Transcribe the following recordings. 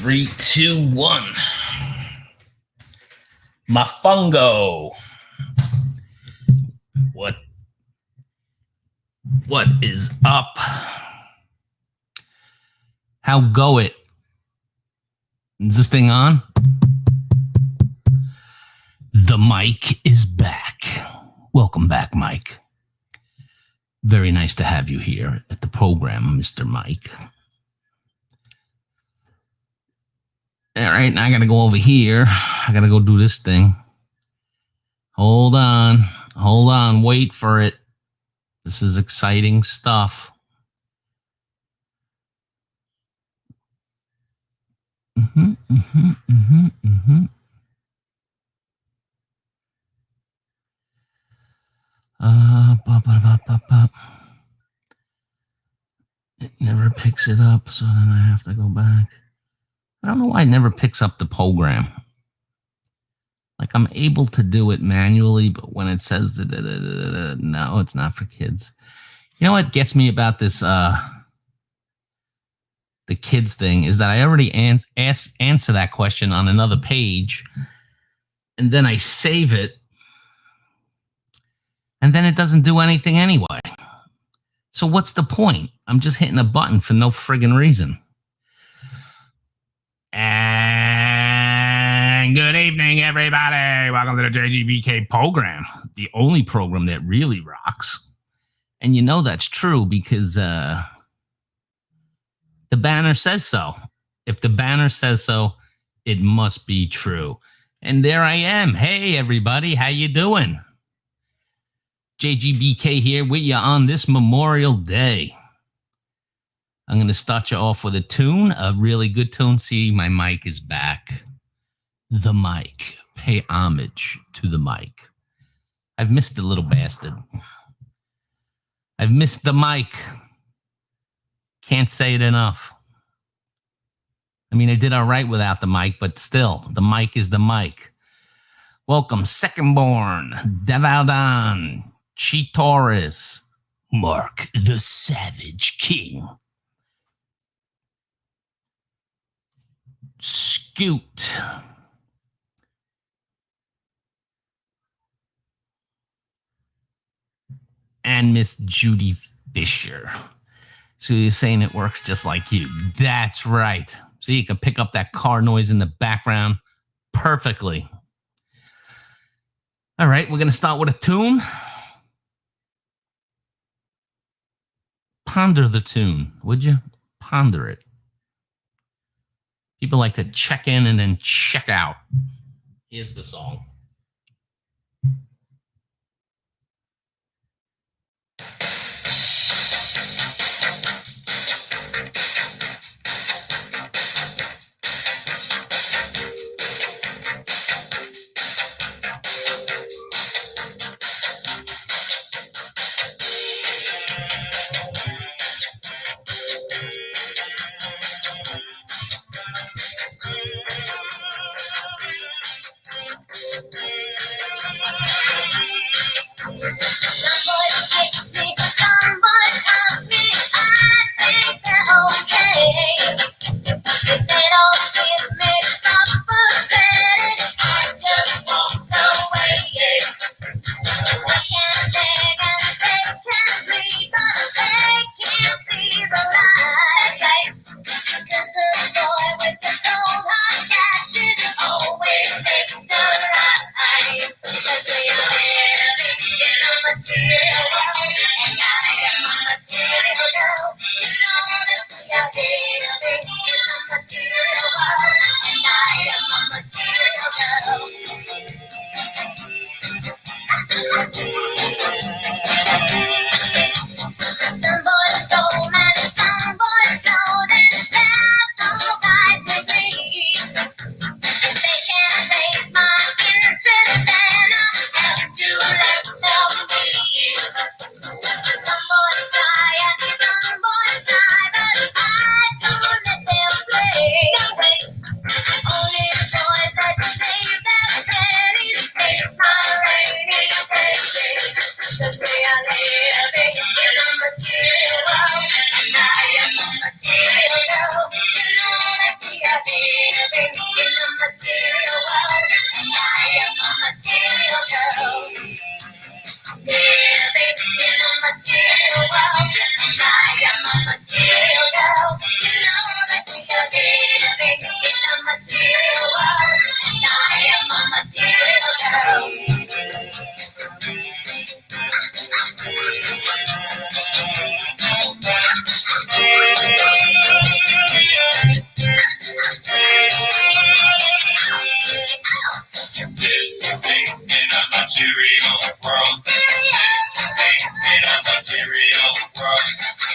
Three, two, one. Mafungo. What is up? How go it? Is this thing on? The mic is back. Welcome back, Mike. Very nice to have you here at the program, Mr. Mike. All right, now I got to go over here. I got to go do this thing. Hold on. Wait for it. This is exciting stuff. It never picks it up, so then I have to go back. I don't know why it never picks up the program. Like, I'm able to do it manually, but when it says no, it's not for kids. You know what gets me about this the kids thing is that I already answer that question on another page, and then I save it, and then it doesn't do anything anyway. So what's the point? I'm just hitting a button for no friggin' reason. And good evening, everybody. Welcome to the JGBK program, the only program that really rocks. And you know that's true because the banner says so. If the banner says so, it must be true. And there I am. Hey, everybody. How you doing? JGBK here with you on this Memorial Day. I'm going to start you off with a tune, a really good tune. See, my mic is back. The mic. Pay homage to the mic. I've missed the little bastard. I've missed the mic. Can't say it enough. I mean, I did all right without the mic, but still, the mic is the mic. Welcome, Secondborn, Devaldan, Chitoris, Mark the Savage King. Scoot. And Miss Judy Fisher. So you're saying it works just like you. That's right. So you can pick up that car noise in the background perfectly. All right, we're going to start with a tune. Ponder the tune, would you? Ponder it. People like to check in and then check out. Here's the song.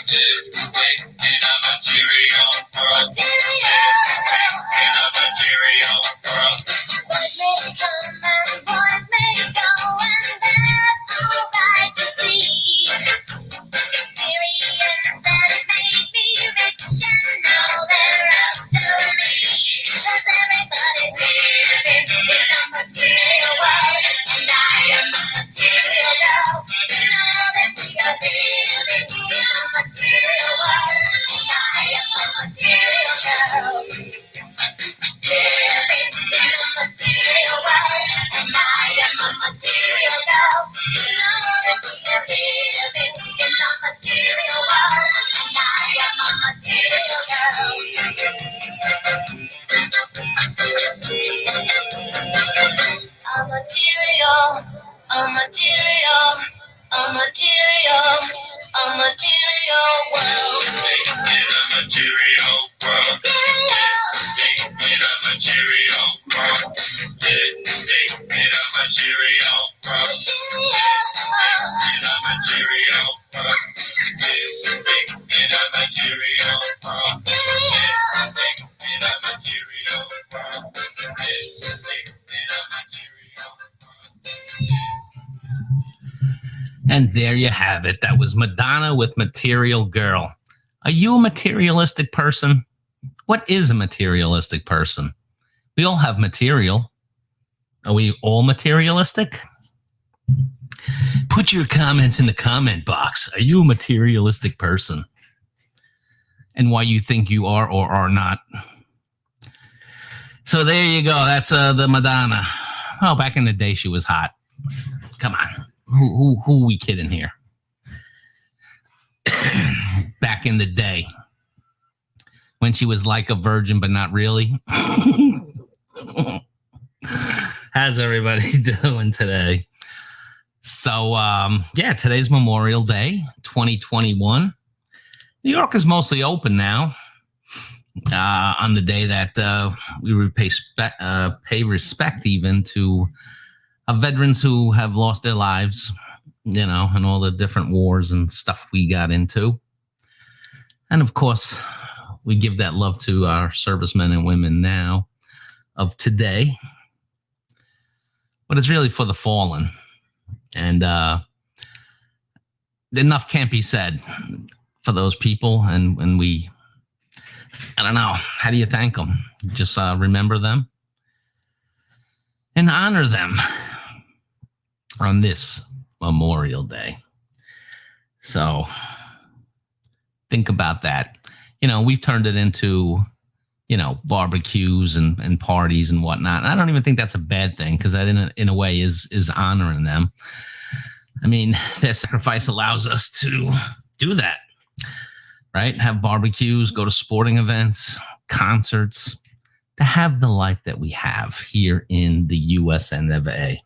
Living in a material world. Living in a material world. Boys may come and boys may go, and that's alright to see. Experience has made me rich, and now they're after me. 'Cause everybody's living in a material world, and I am a material girl. Now that we are living in a material world, and I am a material girl. Living in a material world, and I am a material girl. Now that we are living in a material world, and I am a material girl. A material, a material, a material, a material world. Living in a material world. Living in a material world. Living in a material world. In a material world. Living in a material world. Living in a material world. Living in a material world. And there you have it. That was Madonna with Material Girl. Are you a materialistic person? What is a materialistic person? We all have material. Are we all materialistic? Put your comments in the comment box. Are you a materialistic person? And why you think you are or are not. So there you go. That's the Madonna. Oh, back in the day, she was hot. Come on. Who are we kidding here? Back in the day, when she was like a virgin, but not really. How's everybody doing today? So, yeah, today's Memorial Day, 2021. New York is mostly open now. On the day that we would pay respect even to veterans who have lost their lives, you know, and all the different wars and stuff we got into. And of course, we give that love to our servicemen and women now of today. But it's really for the fallen. And enough can't be said for those people. And we, I don't know, how do you thank them? Just remember them and honor them on this Memorial Day. So think about that. You know, we've turned it into, you know, barbecues and parties and whatnot. And I don't even think that's a bad thing, because that in a way is honoring them. I mean, their sacrifice allows us to do that, right? Have barbecues, go to sporting events, concerts, to have the life that we have here in the US and of A.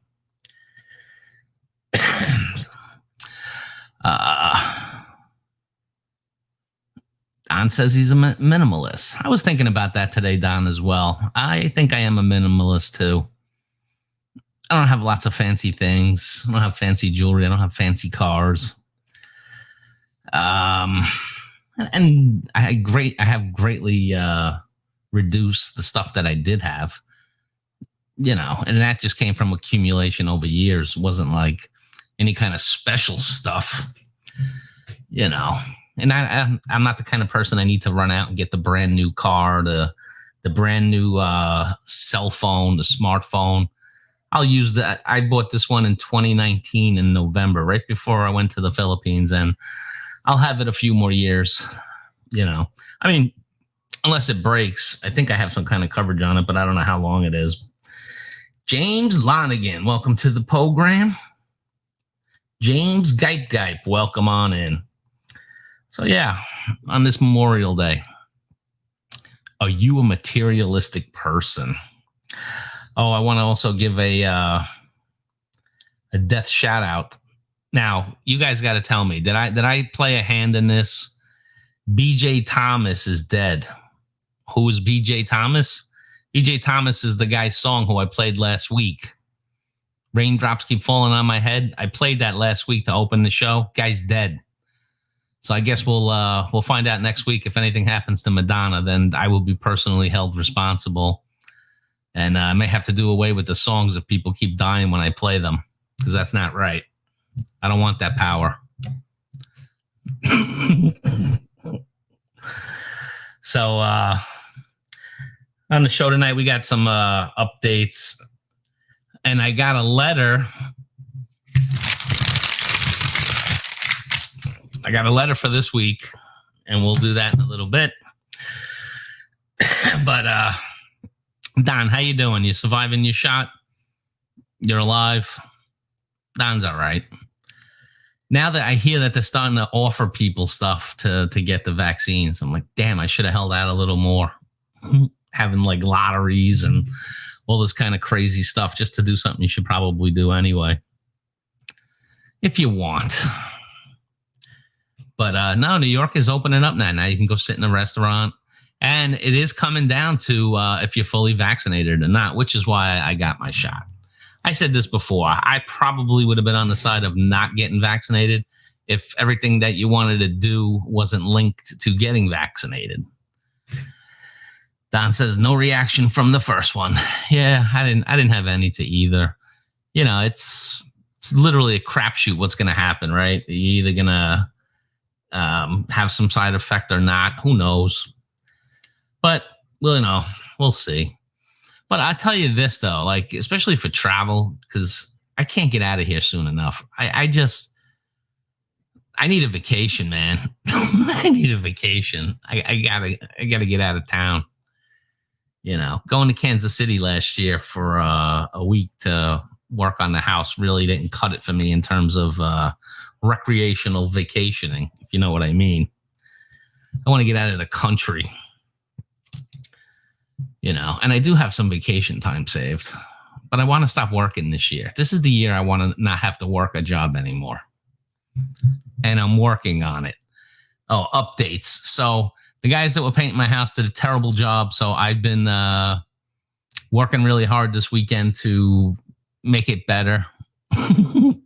Don says he's a minimalist. I was thinking about that today, Don, as well. I think I am a minimalist too. I don't have lots of fancy things. I don't have fancy jewelry. I don't have fancy cars. And I have greatly reduced the stuff that I did have. You know, and that just came from accumulation over years. It wasn't like any kind of special stuff, you know. And I'm not the kind of person I need to run out and get the brand new car, the brand new cell phone, the smartphone. I'll use that. I bought this one in 2019 in November, right before I went to the Philippines, and I'll have it a few more years, you know. I mean, unless it breaks. I think I have some kind of coverage on it, but I don't know how long it is. James Lonigan, welcome to the program. James Gipe, welcome on in. So yeah, on this Memorial Day, are you a materialistic person? Oh, I want to also give a death shout out. Now, you guys got to tell me, did I play a hand in this? BJ Thomas is dead. Who is BJ Thomas? BJ Thomas is the guy's song who I played last week. Raindrops Keep Falling on My Head. I played that last week to open the show. Guy's dead. So I guess we'll find out next week if anything happens to Madonna. Then I will be personally held responsible, and I may have to do away with the songs if people keep dying when I play them, because that's not right. I don't want that power. So on the show tonight, we got some updates, and I got a letter. I got a letter for this week, and we'll do that in a little bit. But Don, how you doing? You surviving your shot? You're alive? Don's all right. Now that I hear that they're starting to offer people stuff to get the vaccines, I'm like, damn, I should have held out a little more. Having like lotteries and all this kind of crazy stuff just to do something you should probably do anyway, if you want. But no, New York is opening up now. Now you can go sit in a restaurant. And it is coming down to if you're fully vaccinated or not, which is why I got my shot. I said this before. I probably would have been on the side of not getting vaccinated if everything that you wanted to do wasn't linked to getting vaccinated. Don says no reaction from the first one. Yeah, I didn't have any to either. You know, it's literally a crapshoot what's going to happen, right? You're either going to have some side effect or not. Who knows? But we'll see. But I'll tell you this, though, like, especially for travel, because I can't get out of here soon enough. I need a vacation, man. I need a vacation. I gotta get out of town. You know, going to Kansas City last year for a week to work on the house really didn't cut it for me in terms of recreational vacationing, if you know what I mean. I want to get out of the country. You know, and I do have some vacation time saved, but I want to stop working this year. This is the year I want to not have to work a job anymore. And I'm working on it. Oh, updates. So the guys that were painting my house did a terrible job. So I've been working really hard this weekend to make it better. And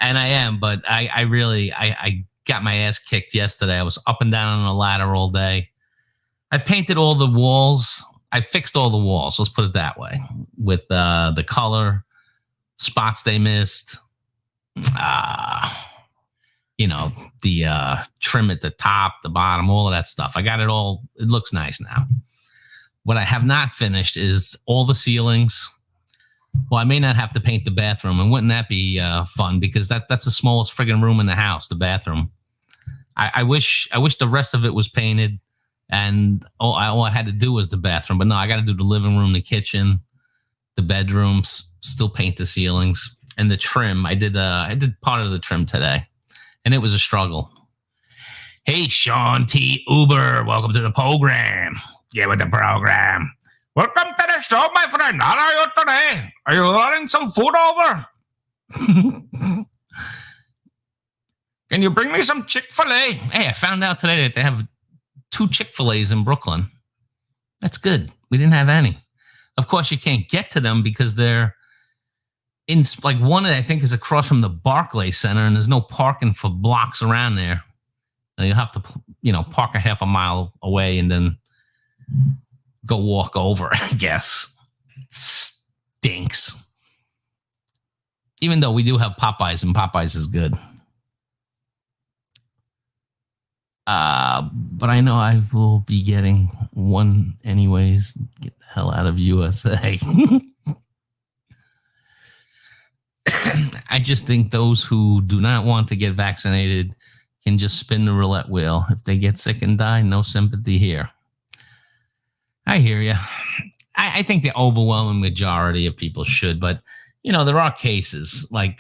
I am, but I got my ass kicked yesterday. I was up and down on a ladder all day. I painted all the walls. I fixed all the walls. Let's put it that way. With the color, spots they missed, the trim at the top, the bottom, all of that stuff. I got it all. It looks nice now. What I have not finished is all the ceilings. Well, I may not have to paint the bathroom, and wouldn't that be fun? Because that's the smallest friggin' room in the house, the bathroom. I wish the rest of it was painted. And all I had to do was the bathroom. But no, I got to do the living room, the kitchen, the bedrooms, still paint the ceilings. And the trim, I did part of the trim today. And it was a struggle. Hey, Sean T. Uber, welcome to the program. Yeah, with the program. Welcome to the show, my friend. How are you today? Are you running some food over? Can you bring me some Chick-fil-A? Hey, I found out today that they have 2 Chick-fil-A's in Brooklyn. That's good. We didn't have any. Of course, you can't get to them because they're in, like, one I think is across from the Barclays Center, and there's no parking for blocks around there. You'll have to, park a half a mile away and then go walk over, I guess. It stinks. Even though we do have Popeyes, and Popeyes is good. But I know I will be getting one anyways. Get the hell out of USA. I just think those who do not want to get vaccinated can just spin the roulette wheel. If they get sick and die, no sympathy here. I hear you. I think the overwhelming majority of people should, but there are cases like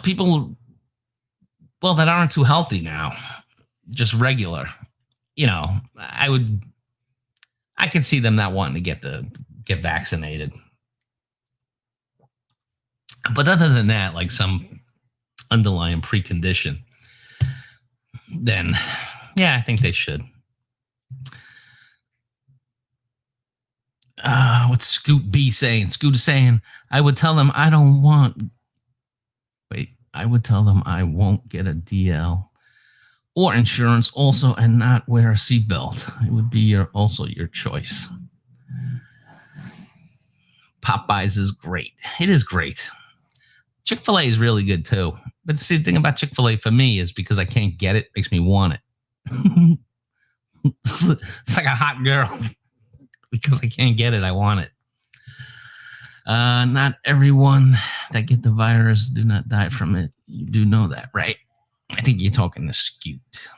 people that aren't too healthy now, just regular. I could see them not wanting to get vaccinated. But other than that, like some underlying precondition, then yeah, I think they should. What's Scoot B saying? Scoot is saying, I would tell them I don't want. Wait, I would tell them I won't get a DL or insurance also and not wear a seatbelt. It would be also your choice. Popeyes is great. It is great. Chick-fil-A is really good too. But see, the thing about Chick-fil-A for me is because I can't get it, makes me want it. It's like a hot girl. Because I can't get it, I want it. Not everyone that get the virus do not die from it. You do know that, right? I think you're talking to Scoot.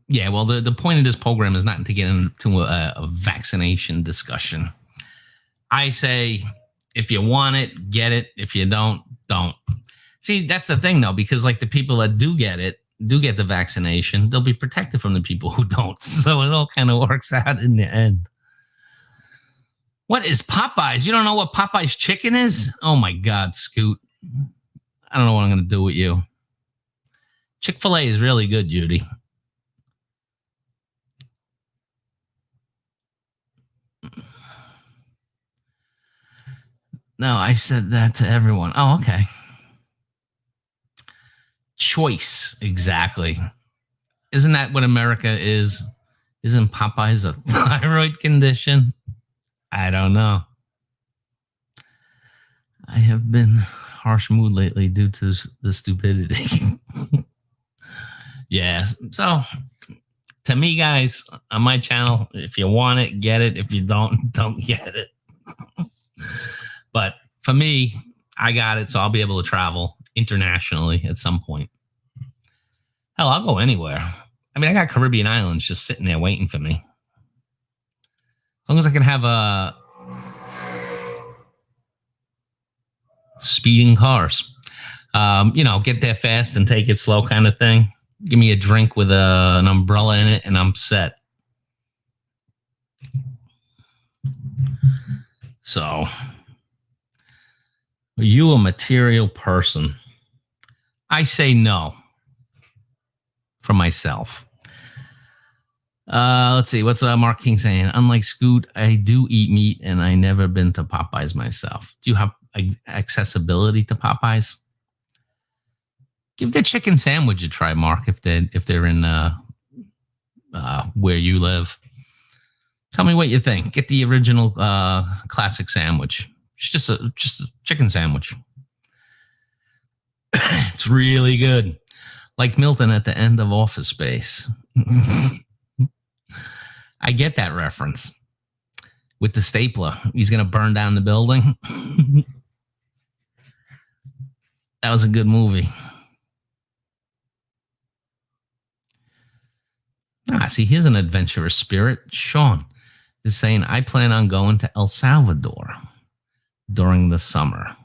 Yeah, well, the point of this program is not to get into a vaccination discussion. I say, if you want it, get it. If you don't. See, that's the thing, though, because like the people that do get the vaccination, they'll be protected from the people who don't. So it all kind of works out in the end. What is Popeyes? You don't know what Popeyes chicken is? Oh, my God, Scoot. I don't know what I'm going to do with you. Chick-fil-A is really good, Judy. No, I said that to everyone. Oh, okay. Choice, exactly. Isn't that what America is? Isn't Popeyes a thyroid condition? I don't know. I have been harsh mood lately due to the stupidity. Yes. So, to me, guys, on my channel, if you want it, get it. If you don't get it. But for me, I got it, so I'll be able to travel internationally at some point. Hell, I'll go anywhere. I mean, I got Caribbean islands just sitting there waiting for me. As long as I can have speeding cars. Get there fast and take it slow kind of thing. Give me a drink with an umbrella in it, and I'm set. So, are you a material person? I say no for myself. Let's see. What's Mark King saying? Unlike Scoot, I do eat meat, and I never been to Popeyes myself. Do you have accessibility to Popeyes? Give their chicken sandwich a try, Mark. If they're in where you live, tell me what you think. Get the original classic sandwich. It's just a chicken sandwich. It's really good. Like Milton at the end of Office Space. I get that reference. With the stapler. He's going to burn down the building. That was a good movie. See, here's an adventurous spirit. Sean is saying, I plan on going to El Salvador during the summer.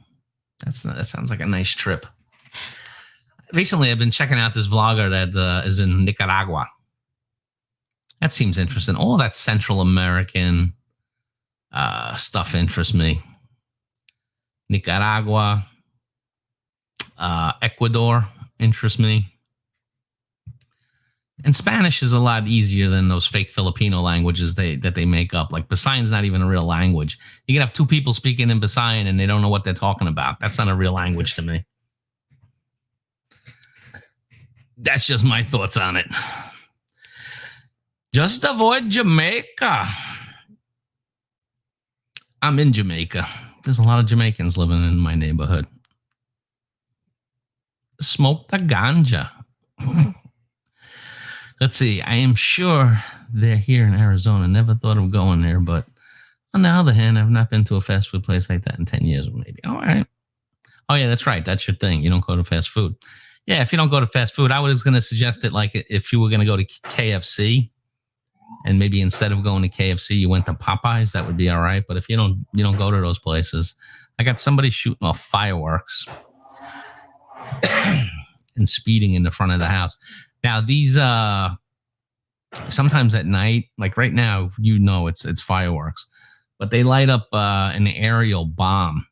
That sounds like a nice trip. Recently, I've been checking out this vlogger that is in Nicaragua. That seems interesting. All that Central American stuff interests me. Nicaragua, Ecuador interests me. And Spanish is a lot easier than those fake Filipino languages that they make up. Like Bisayan's not even a real language. You can have two people speaking in Bisayan and they don't know what they're talking about. That's not a real language to me. That's just my thoughts on it. Just avoid Jamaica. I'm in Jamaica. There's a lot of Jamaicans living in my neighborhood. Smoke the ganja. Let's see. I am sure they're here in Arizona. Never thought of going there, but on the other hand, I've not been to a fast food place like that in 10 years, maybe. All right. Oh, yeah, that's right. That's your thing. You don't go to fast food. Yeah, if you don't go to fast food, I was going to suggest it like if you were going to go to KFC and maybe instead of going to KFC, you went to Popeyes, that would be all right. But if you don't go to those places, I got somebody shooting off fireworks and speeding in the front of the house. Now, these sometimes at night, like right now, it's fireworks, but they light up an aerial bomb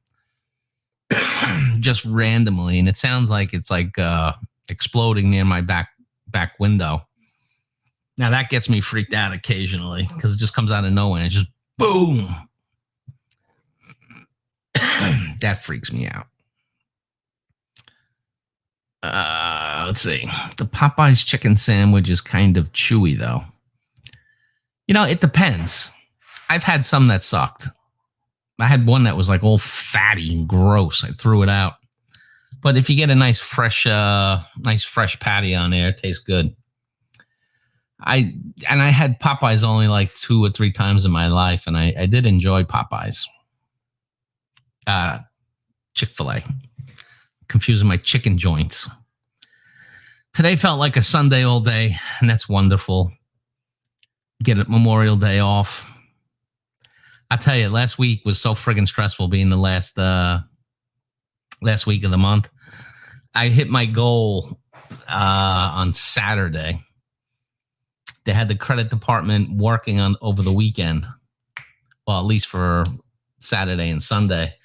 just randomly, and it sounds like it's like exploding near my back window. Now that gets me freaked out occasionally because it just comes out of nowhere and it's just boom. That freaks me out. Let's see. The Popeyes chicken sandwich is kind of chewy, though. It depends. I've had some that sucked. I had one that was like all fatty and gross. I threw it out. But if you get a nice fresh patty on there, it tastes good. I had Popeyes only like 2 or 3 times in my life, and I did enjoy Popeyes. Chick-fil-A. Confusing my chicken joints. Today felt like a Sunday all day, and that's wonderful. Get a Memorial Day off. I tell you, last week was so friggin' stressful being the last week of the month. I hit my goal on Saturday. They had the credit department working on over the weekend. Well, at least for Saturday and Sunday.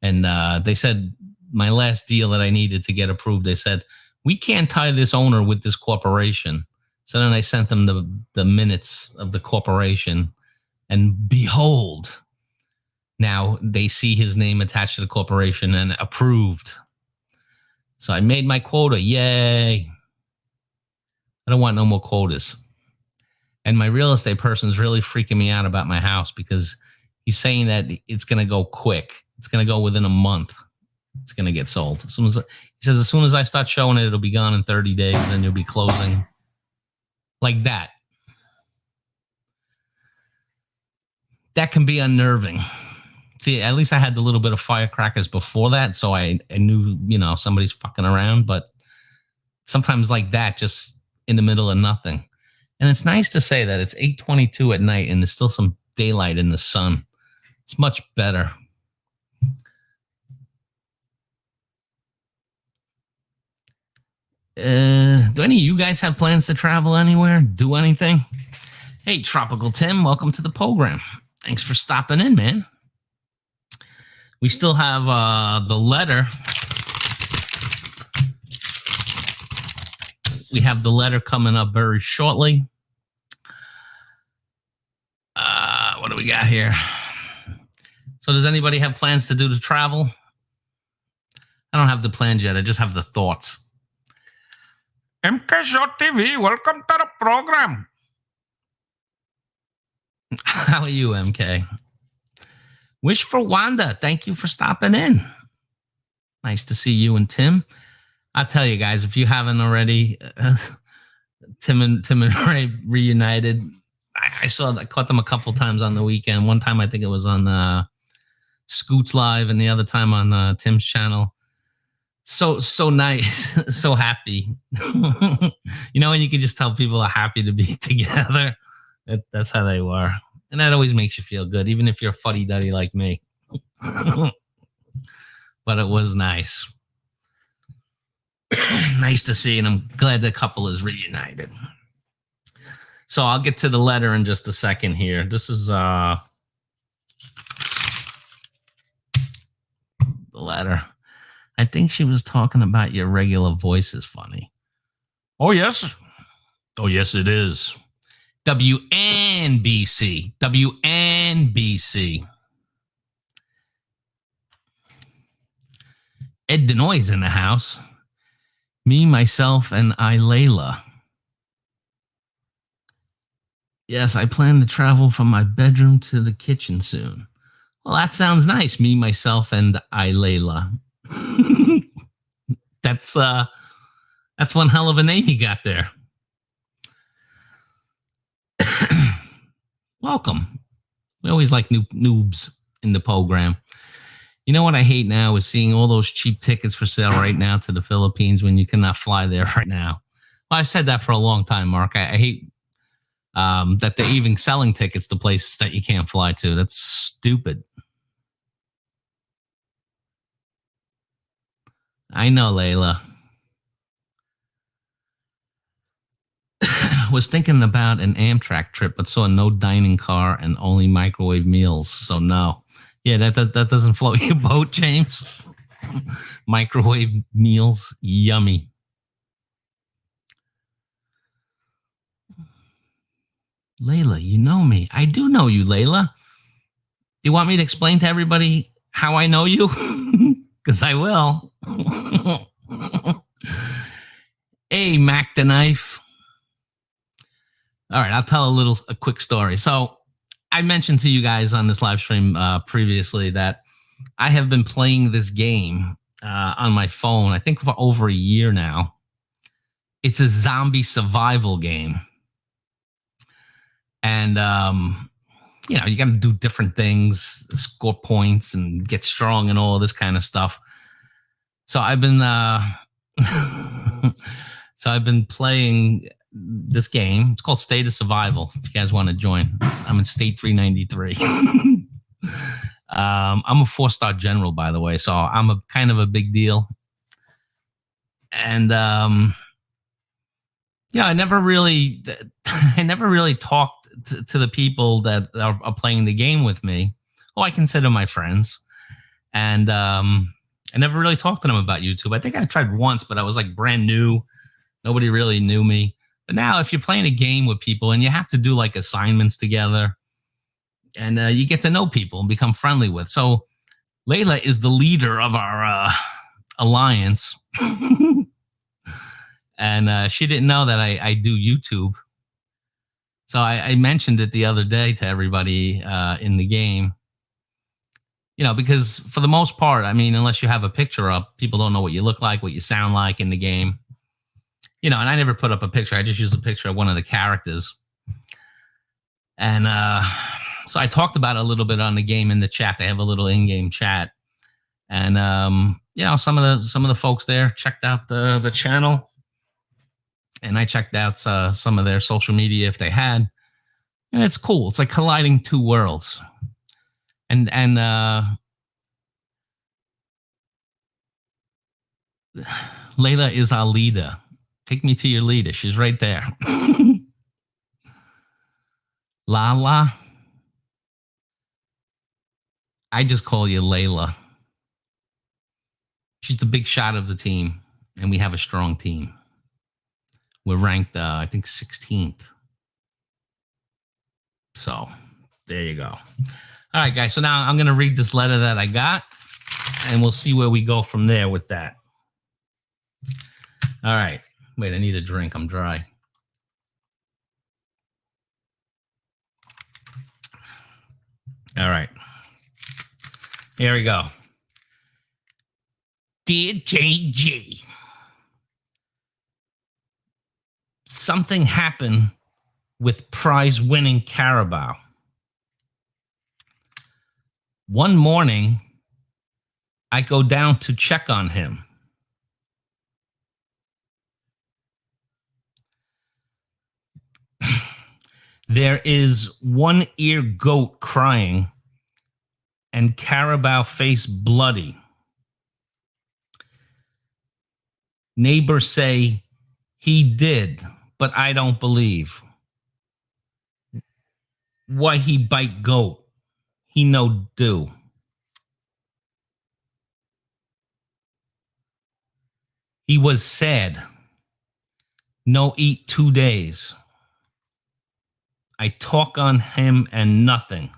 And they said my last deal that I needed to get approved, they said, we can't tie this owner with this corporation. So then I sent them the minutes of the corporation. And behold, now they see his name attached to the corporation and approved. So I made my quota. Yay. I don't want no more quotas. And my real estate person's really freaking me out about my house because he's saying that it's going to go quick. It's going to go within a month. It's going to get sold. He says, as soon as I start showing it, it'll be gone in 30 days and you'll be closing like that. That can be unnerving. See, at least I had the little bit of firecrackers before that, so I knew, somebody's fucking around. But sometimes like that, just in the middle of nothing. And it's nice to say that it's 8:22 at night and there's still some daylight in the sun. It's much better. Do any of you guys have plans to travel anywhere? Do anything? Hey, Tropical Tim, welcome to the program. Thanks for stopping in, man. We still have the letter. We have the letter coming up very shortly. What do we got here? So does anybody have plans to do the travel? I don't have the plans yet. I just have the thoughts. MK Show TV, welcome to the program. How are you, MK? Wish for Wanda, thank you for stopping in. Nice to see you and Tim. I'll tell you guys, if you haven't already, Tim and Ray reunited. I caught them a couple times on the weekend. One time I think it was on Scoots Live, and the other time on Tim's channel. So nice, so happy. When you can just tell people are happy to be together. That's how they were. And that always makes you feel good, even if you're a fuddy-duddy like me. But it was nice. Nice to see, and I'm glad the couple is reunited. So I'll get to the letter in just a second here. This is the letter. I think she was talking about your regular voice is funny. Oh, yes. Oh, yes, it is. WNBC. WNBC. Ed Denoy's in the house. Me, myself, and Layla. Yes, I plan to travel from my bedroom to the kitchen soon. Well, that sounds nice. Me, myself, and Layla. That's one hell of a name you got there. Welcome. We always like noobs in the program. You know what I hate now is seeing all those cheap tickets for sale right now to the Philippines when you cannot fly there right now. Well, I've said that for a long time, Mark. I hate that they're even selling tickets to places that you can't fly to. That's stupid. I know, Layla. Was thinking about an Amtrak trip, but saw no dining car and only microwave meals. So no. Yeah, that doesn't float your boat, James. Microwave meals, yummy. Layla, you know me. I do know you, Layla. Do you want me to explain to everybody how I know you? Because I will. Hey, Mac the Knife. All right, I'll tell a quick story. So I mentioned to you guys on this live stream previously that I have been playing this game on my phone, I think for over a year now. It's a zombie survival game. And, you know, you got to do different things, score points and get strong and all this kind of stuff. So I've been, so I've been playing this game. It's called State of Survival. If you guys want to join, I'm in State 393. I'm a 4-star general, by the way, so I'm a kind of a big deal. And yeah, I never really talked to the people that are playing the game with me, who I consider my friends, and I never really talked to them about YouTube. I think I tried once, but I was like brand new. Nobody really knew me. But now, if you're playing a game with people and you have to do like assignments together, and you get to know people and become friendly with. So Layla is the leader of our alliance. And she didn't know that I do YouTube. So I mentioned it the other day to everybody in the game. You know, because for the most part, I mean, unless you have a picture up, people don't know what you look like, what you sound like in the game. You know, and I never put up a picture. I just used a picture of one of the characters. And so I talked about it a little bit on the game in the chat. They have a little in-game chat. And, you know, some of the folks there checked out the channel. And I checked out some of their social media if they had. And it's cool. It's like colliding two worlds. And Layla is our leader. Take me to your leader. She's right there. Lala. I just call you Layla. She's the big shot of the team. And we have a strong team. We're ranked, I think, 16th. So there you go. All right, guys. So now I'm going to read this letter that I got, and we'll see where we go from there with that. All right. Wait, I need a drink. I'm dry. All right. Here we go. Dear Jaygee, something happened with prize-winning Carabao. One morning, I go down to check on him. There is one-ear goat crying and Carabao face bloody. Neighbors say he did, but I don't believe. Why he bite goat? He no do. He was sad. No eat 2 days. I talk on him and nothing.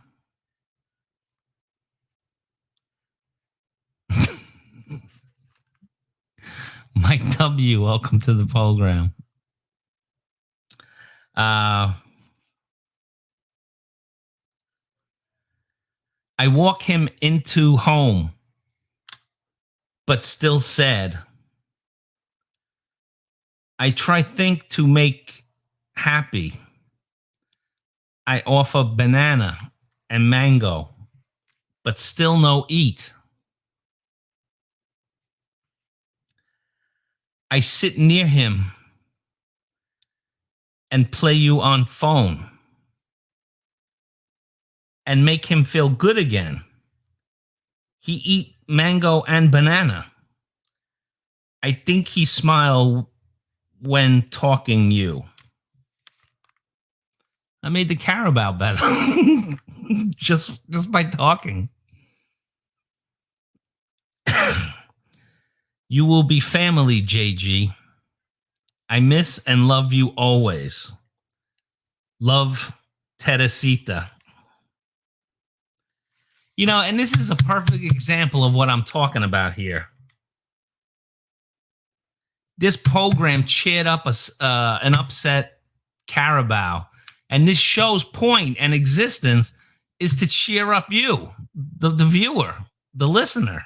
Mike W., welcome to the program. I walk him into home, but still sad. I try think to make happy. I offer banana and mango, but still no eat. I sit near him and play you on phone and make him feel good again. He eat mango and banana. I think he smile when talking you. I made the Carabao better just by talking. You will be family, Jaygee. I miss and love you always. Love, Teresita. And this is a perfect example of what I'm talking about here. This program cheered up an upset Carabao, and this show's point and existence is to cheer up you, the viewer, the listener.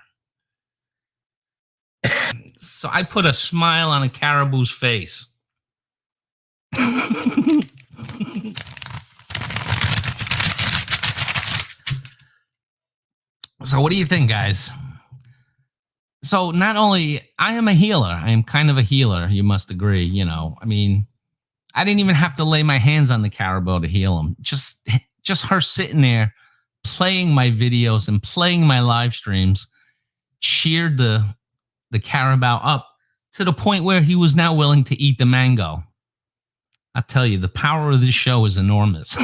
So I put a smile on a caribou's face. So what do you think, guys? So not only I am a healer, I am kind of a healer. You must agree. I mean, I didn't even have to lay my hands on the Carabao to heal him. Just her sitting there playing my videos and playing my live streams cheered the Carabao up to the point where he was now willing to eat the mango. I tell you, the power of this show is enormous.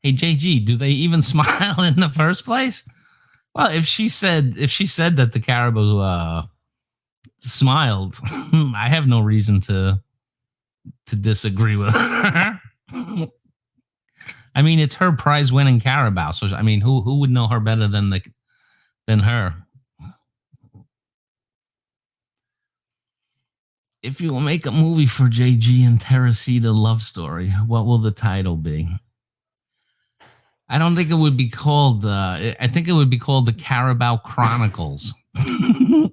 Hey, Jaygee, do they even smile in the first place? Well, if she said that the Carabao smiled, I have no reason to disagree with her. I mean, it's her prize-winning Carabao, so I mean, who would know her better than her? If you will make a movie for Jaygee and Teresita love story, what will the title be? I don't think it would be called. I think it would be called the Carabao Chronicles. The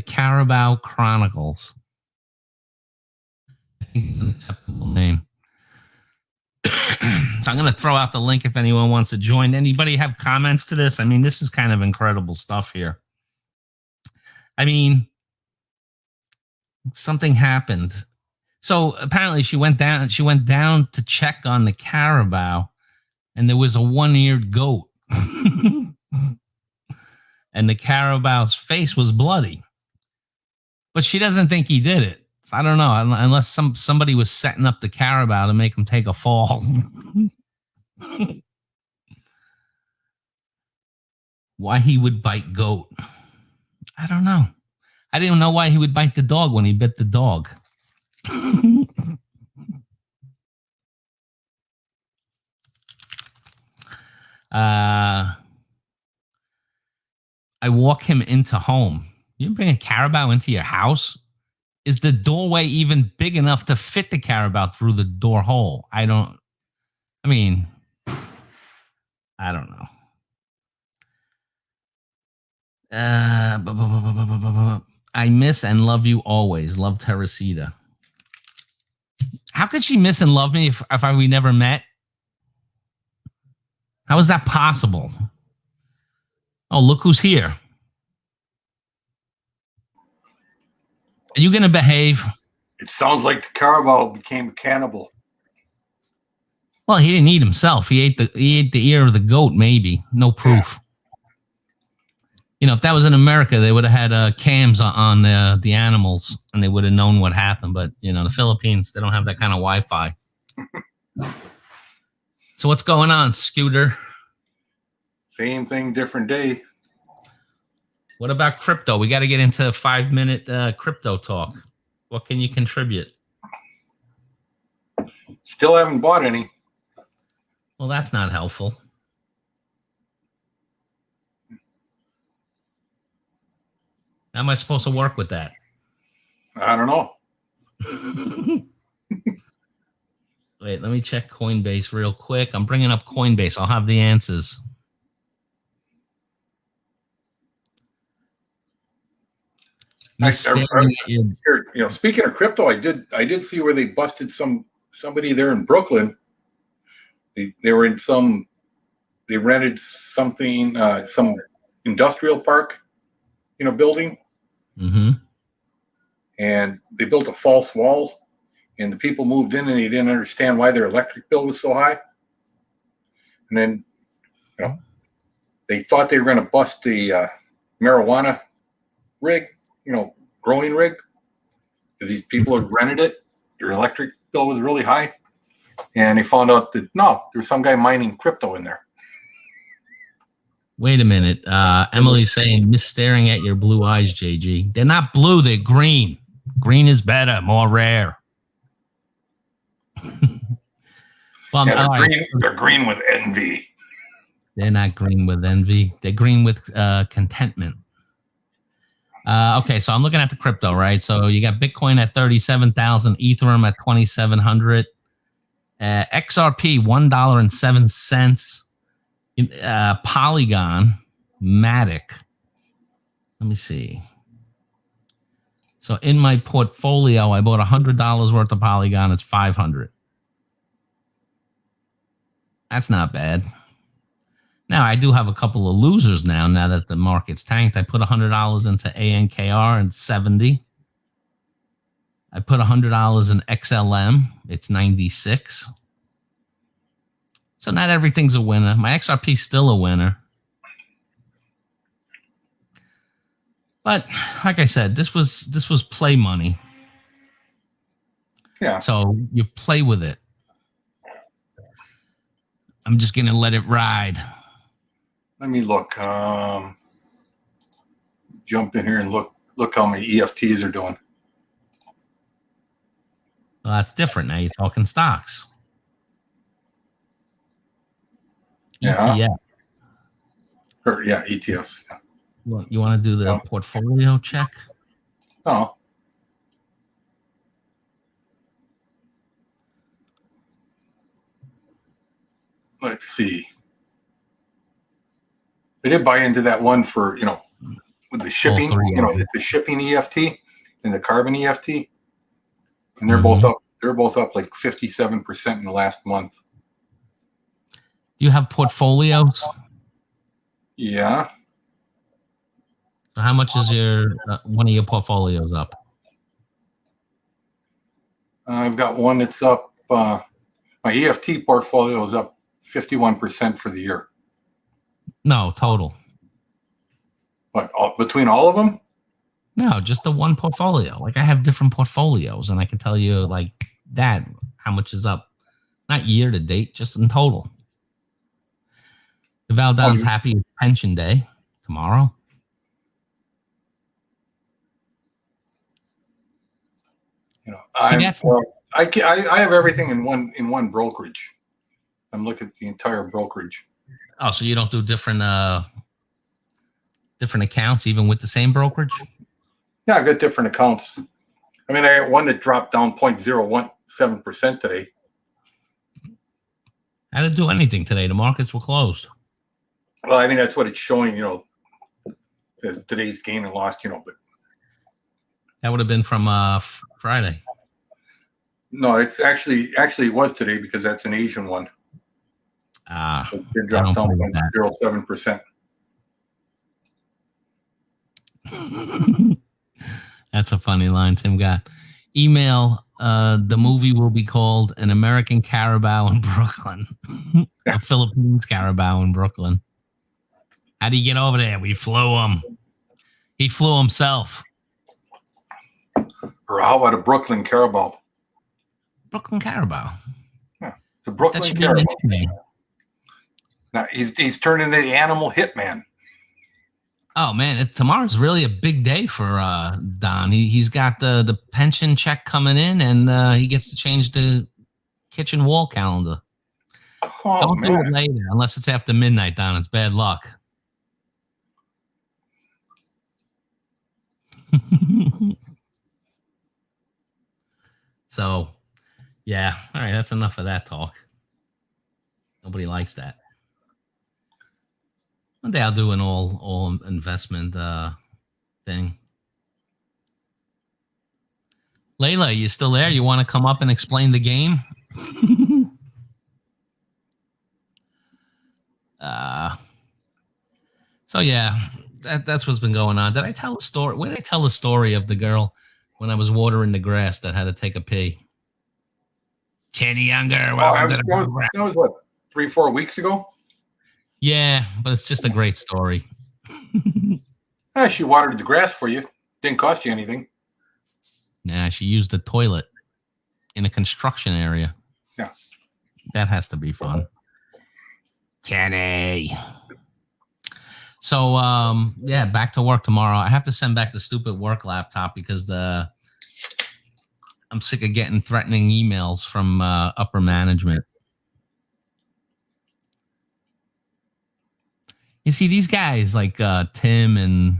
Carabao Chronicles. I think it's an acceptable name. So I'm going to throw out the link if anyone wants to join. Anybody have comments to this? I mean, this is kind of incredible stuff here. I mean, something happened. So apparently she went down to check on the Carabao, and there was a one-eared goat. And the Carabao's face was bloody. But she doesn't think he did it. So I don't know, unless somebody was setting up the Carabao to make him take a fall. Why he would bite goat? I don't know. I didn't know why he would bite the dog when he bit the dog. I walk him into home. You bring a Carabao into your house? Is the doorway even big enough to fit the Carabao through the door hole? I don't know. I miss and love you always. Love, Teresita. How could she miss and love me if we never met? How is that possible? Oh, look who's here. Are you going to behave? It sounds like the Carabao became a cannibal. Well, he didn't eat himself. He ate the ear of the goat, maybe. No proof. Yeah. If that was in America, they would have had cams on the animals, and they would have known what happened. But, the Philippines, they don't have that kind of Wi-Fi. So what's going on, Scooter? Same thing, different day. What about crypto? We got to get into a 5-minute crypto talk. What can you contribute? Still haven't bought any. Well, that's not helpful. How am I supposed to work with that? I don't know. Wait, let me check Coinbase real quick. I'm bringing up Coinbase. I'll have the answers. Speaking of crypto, I did see where they busted somebody there in Brooklyn. They were in they rented something, some industrial park, building. Mm-hmm. And they built a false wall, and the people moved in and they didn't understand why their electric bill was so high. And then, they thought they were going to bust the marijuana rig, growing rig, because these people had rented it. Their electric bill was really high. And they found out that, no, there was some guy mining crypto in there. Wait a minute. Emily's saying, miss staring at your blue eyes, JG. They're not blue, they're green. Green is better, more rare. Well, Yeah, all right. they're green with envy. They're not green with envy. They're green with contentment. Okay, so I'm looking at the crypto, right? So you got Bitcoin at 37,000, Ethereum at 2,700, XRP $1.07, Polygon, Matic. Let me see. So in my portfolio, I bought $100 worth of Polygon. It's 500. That's not bad. Now I do have a couple of losers now that the market's tanked. I put $100 into ANKR and 70. I put $100 in XLM. It's 96. So not everything's a winner. My XRP is still a winner. But like I said, this was play money. Yeah. So you play with it. I'm just gonna let it ride. Let me look. Jump in here and look how many EFTs are doing. Well, that's different. Now you're talking stocks. Yeah. ETF. Yeah, ETFs. You want to do the portfolio check? Oh. Let's see. I did buy into that one for, with the shipping, it's the shipping EFT and the carbon EFT. And they're both up. They're both up like 57% in the last month. Do you have portfolios? Yeah. So how much is one of your portfolios up? I've got one that's up. My EFT portfolio is up 51% for the year. No, total. But between all of them? No, just the one portfolio. Like I have different portfolios, and I can tell you like that how much is up, not year to date, just in total. The Valdon's happy pension day tomorrow. I have everything in one brokerage. I'm looking at the entire brokerage. Oh, so you don't do different accounts even with the same brokerage? Yeah, I've got different accounts. I mean, I got one that dropped down 0.017% today. I didn't do anything today. The markets were closed. Well, I mean, that's what it's showing, today's gain and loss, but that would have been from Friday. No, it's actually it was today because that's an Asian one. It dropped down 0.07%. That's a funny line Tim got. Email, the movie will be called An American Carabao in Brooklyn. A Philippines Carabao in Brooklyn. How do you get over there? We flew him. He flew himself. Or how about a Brooklyn Carabao? Brooklyn Carabao. Yeah, the Brooklyn Carabao. Now he's turned into the animal hitman. Oh man, tomorrow's really a big day for Don. He's got the pension check coming in, and he gets to change the kitchen wall calendar. Oh, Don't do it later unless it's after midnight, Don. It's bad luck. So, yeah. All right, that's enough of that talk. Nobody likes that. One day I'll do an all investment thing. Layla, you still there? You want to come up and explain the game? So yeah, that's what's been going on. Did I tell a story? When did I tell the story of the girl when I was watering the grass that had to take a pee? Kenny Younger. That was what, 3-4 weeks ago? Yeah, but it's just a great story. She watered the grass for you. Didn't cost you anything. Nah, she used the toilet in a construction area. Yeah. That has to be fun. Kenny. So, yeah, back to work tomorrow. I have to send back the stupid work laptop because I'm I'm sick of getting threatening emails from upper management. You see, these guys like Tim and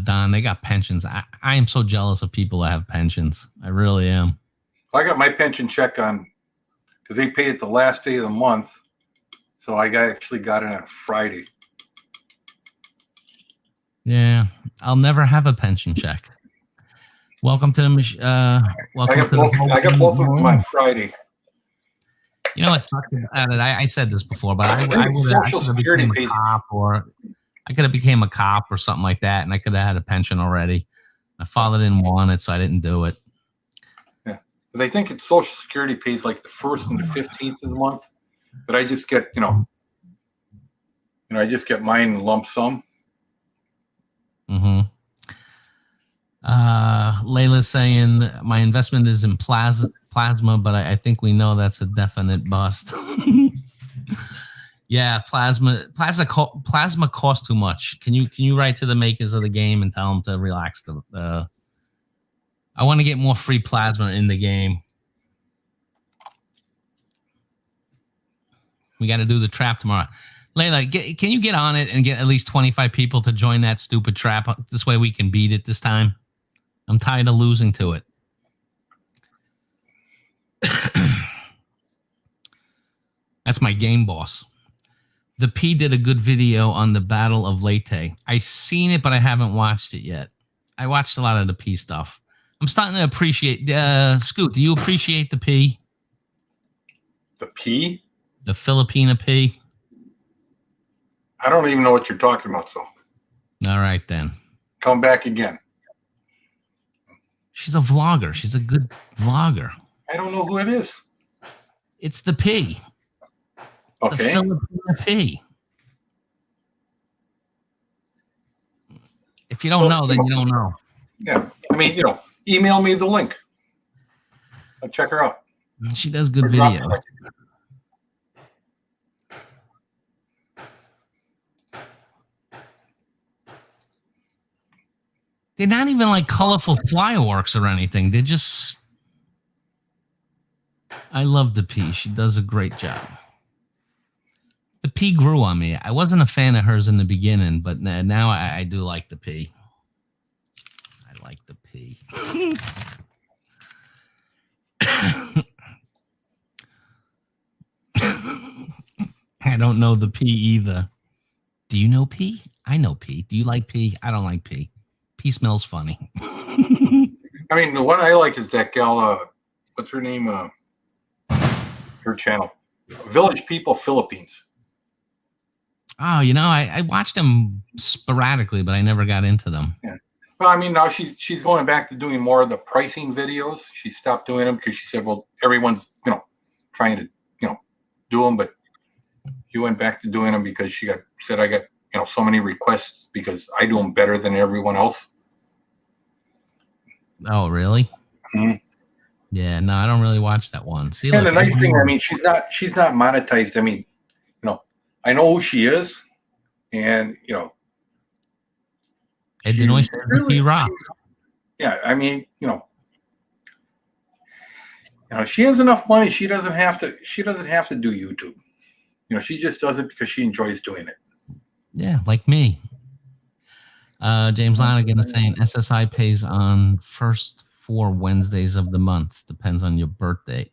Don, they got pensions. I am so jealous of people that have pensions. I really am. I got my pension check on because they pay it the last day of the month. So I actually got it on Friday. Yeah, I'll never have a pension check. Welcome to the welcome I got both of them on Friday. You know what's I said this before, but I Social Security pays. I could have became a cop or something like that, and I could have had a pension already. My father didn't want it, so I didn't do it. Yeah, but I think it's Social Security pays like the 1st and the 15th of the month, but I just get I just get mine in lump sum. Mm-hmm. Layla's saying my investment is in plasma, but I think we know that's a definite bust. Yeah, plasma costs too much. Can you write to the makers of the game and tell them to relax? I want to get more free plasma in the game. We got to do the trap tomorrow. Layla, can you get on it and get at least 25 people to join that stupid trap? This way we can beat it this time. I'm tired of losing to it. That's my game boss. The P did a good video on the Battle of Leyte. I've seen it, but I haven't watched it yet. I watched a lot of the P stuff. I'm starting to appreciate... Scoot, do you appreciate the P? The P? The Filipina P? I don't even know what you're talking about, so. All right, then. Come back again. She's a vlogger. She's a good vlogger. I don't know who it is. It's the P. Okay. The Filipina P. If you don't know, then you don't know. Yeah. I mean, email me the link. I'll check her out. She does good videos. They're not even like colorful fireworks or anything. They're just... I love the P. She does a great job. The P grew on me. I wasn't a fan of hers in the beginning, but now I do like the P. I like the P. I don't know the P either. Do you know P? I know P. Do you like P? I don't like P. P smells funny. I mean, the one I like is that gal, what's her name? Her channel. Village People Philippines. Oh, I watched them sporadically, but I never got into them. Yeah. Well, I mean, now she's going back to doing more of the pricing videos. She stopped doing them because she said, well, everyone's, trying to, do them, but she went back to doing them because she said, I got, so many requests because I do them better than everyone else. Oh, really? Mm-hmm. Yeah, no, I don't really watch that one. See, and the nice thing, I mean, she's not monetized. I mean, I know who she is, and really, yeah, I mean, she has enough money. She doesn't have to do YouTube. She just does it because she enjoys doing it. Yeah, like me. James Lanigan is saying SSI pays on first 4 Wednesdays of the month. Depends on your birthday.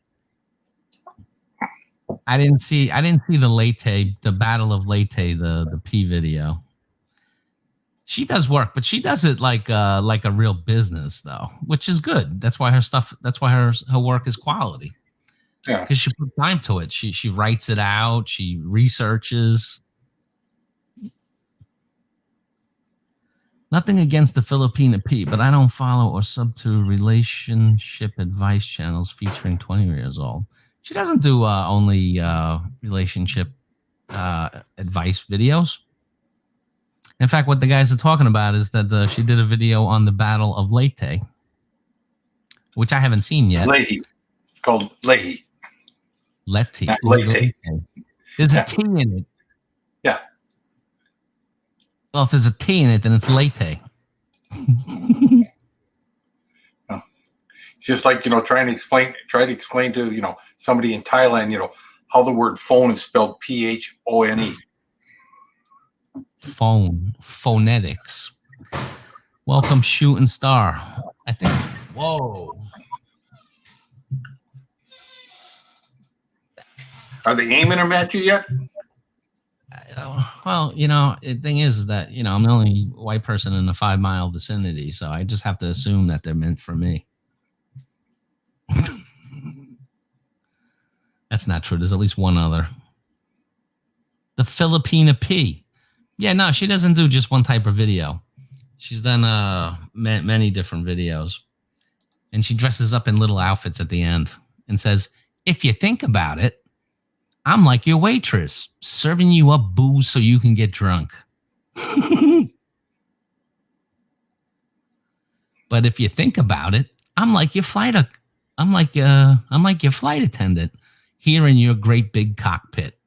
I didn't see the Leyte, the Battle of Leyte, the P video. She does work, but she does it like a real business though, which is good. That's why her work is quality. Yeah. Because she put time to it. She writes it out, she researches. Nothing against the Filipina P, but I don't follow or sub to relationship advice channels featuring 20 years old. She doesn't do only relationship advice videos. In fact, what the guys are talking about is that she did a video on the Battle of Leyte, which I haven't seen yet. Leahy. It's called Leahy. Leyte. Leyte. There's a T in it. Yeah. Well, if there's a T in it, then it's Leyte. Oh. just like, try to explain to, somebody in Thailand, how the word phone is spelled PHONE. Phone. Phonetics. Welcome, Shooting Star. I think. Whoa. Are they aiming them at you yet? Well, the thing is that, I'm the only white person in the 5 mile vicinity. So I just have to assume that they're meant for me. That's not true. There's at least one other. The Filipina P. Yeah, no, she doesn't do just one type of video. She's done many different videos. And she dresses up in little outfits at the end and says, if you think about it, I'm like your waitress, serving you up booze so you can get drunk. But if you think about it, I'm like your flight attendant here in your great big cockpit.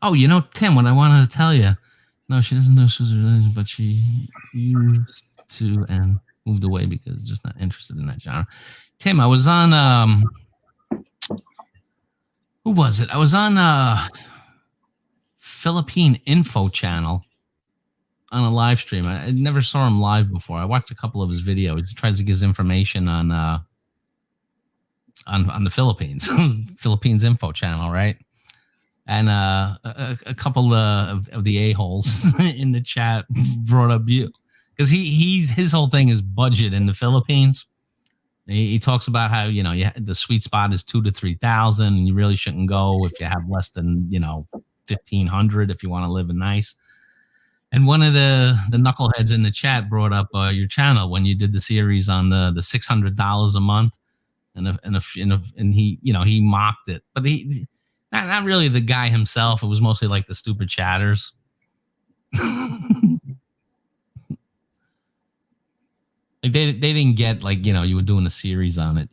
Oh, Tim, what I wanted to tell you. No, she doesn't do scissors, but she used to and moved away because just not interested in that genre. Tim, I was on who was it? I was on Philippine Info channel on a live stream. I never saw him live before. I watched a couple of his videos. He tries to give information on the Philippines, Philippines Info channel, right? And a couple of the a-holes in the chat brought up you, because his whole thing is budget in the Philippines. He talks about how the sweet spot is 2,000 to 3,000, and you really shouldn't go if you have less than 1,500 if you want to live nice. And one of the knuckleheads in the chat brought up your channel when you did the series on the $600 a month, and he mocked it, but he. Not really the guy himself. It was mostly like the stupid chatters. Like they didn't get you were doing a series on it.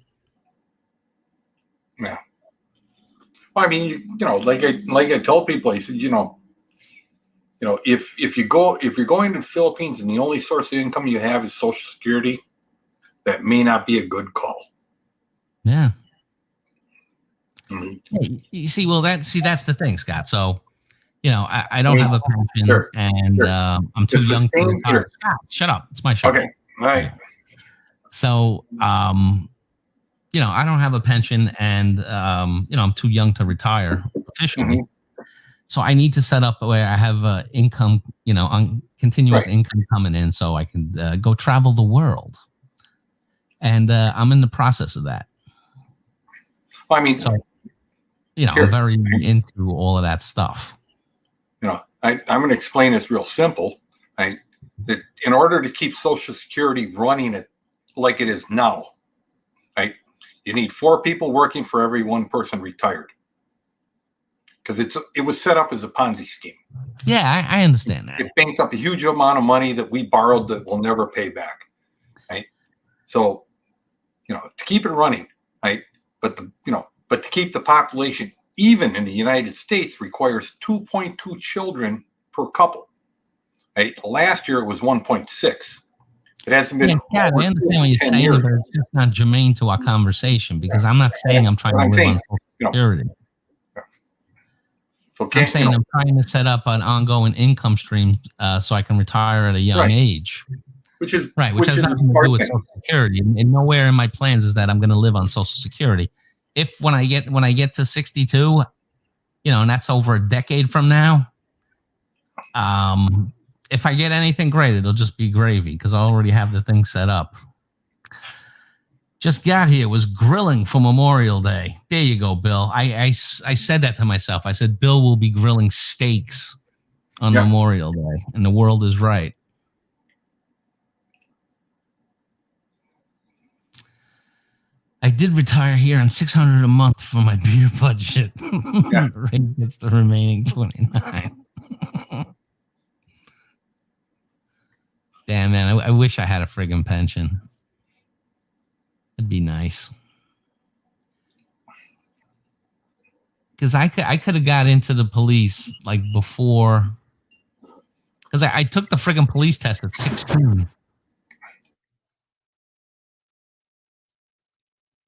Yeah. Well, I mean, like I told people, I said, if you're going to the Philippines and the only source of income you have is Social Security, that may not be a good call. Yeah. Mm-hmm. Hey, you see, that's the thing, Scott. So, I don't have a pension, sure, and I'm too young to retire. Scott, shut up. It's my show. Okay. All right. So, I don't have a pension, and I'm too young to retire officially. Mm-hmm. So I need to set up where I have income, continuous income coming in, so I can go travel the world. And I'm in the process of that. Well, I mean, so. I'm very into all of that stuff. I'm going to explain this real simple. That in order to keep Social Security running it like it is now, you need 4 people working for every 1 person retired. Because it was set up as a Ponzi scheme. Yeah, I understand that. It banked up a huge amount of money that we borrowed that we'll never pay back. Right. So, to keep it running, but to keep the population even in the United States requires 2.2 children per couple. Right? Last year it was 1.6. It hasn't been. Yeah, I understand what you're saying, but it's just not germane to our conversation, because I'm not saying I'm trying to live on Social Security. So I'm saying I'm trying to set up an ongoing income stream so I can retire at a young age. Which has nothing to do with Social Security. And nowhere in my plans is that I'm going to live on Social Security. If when I get to 62, and that's over a decade from now, if I get anything great, it'll just be gravy, because I already have the thing set up. Just got here, was grilling for Memorial Day. There you go, Bill. I said that to myself. I said, Bill will be grilling steaks on Memorial Day, and the world is right. I did retire here on $600 a month for my beer budget. Ray gets the remaining 29. Damn, man, I wish I had a friggin' pension. It'd be nice. because I could have got into the police like before, because I took the friggin' police test at 16.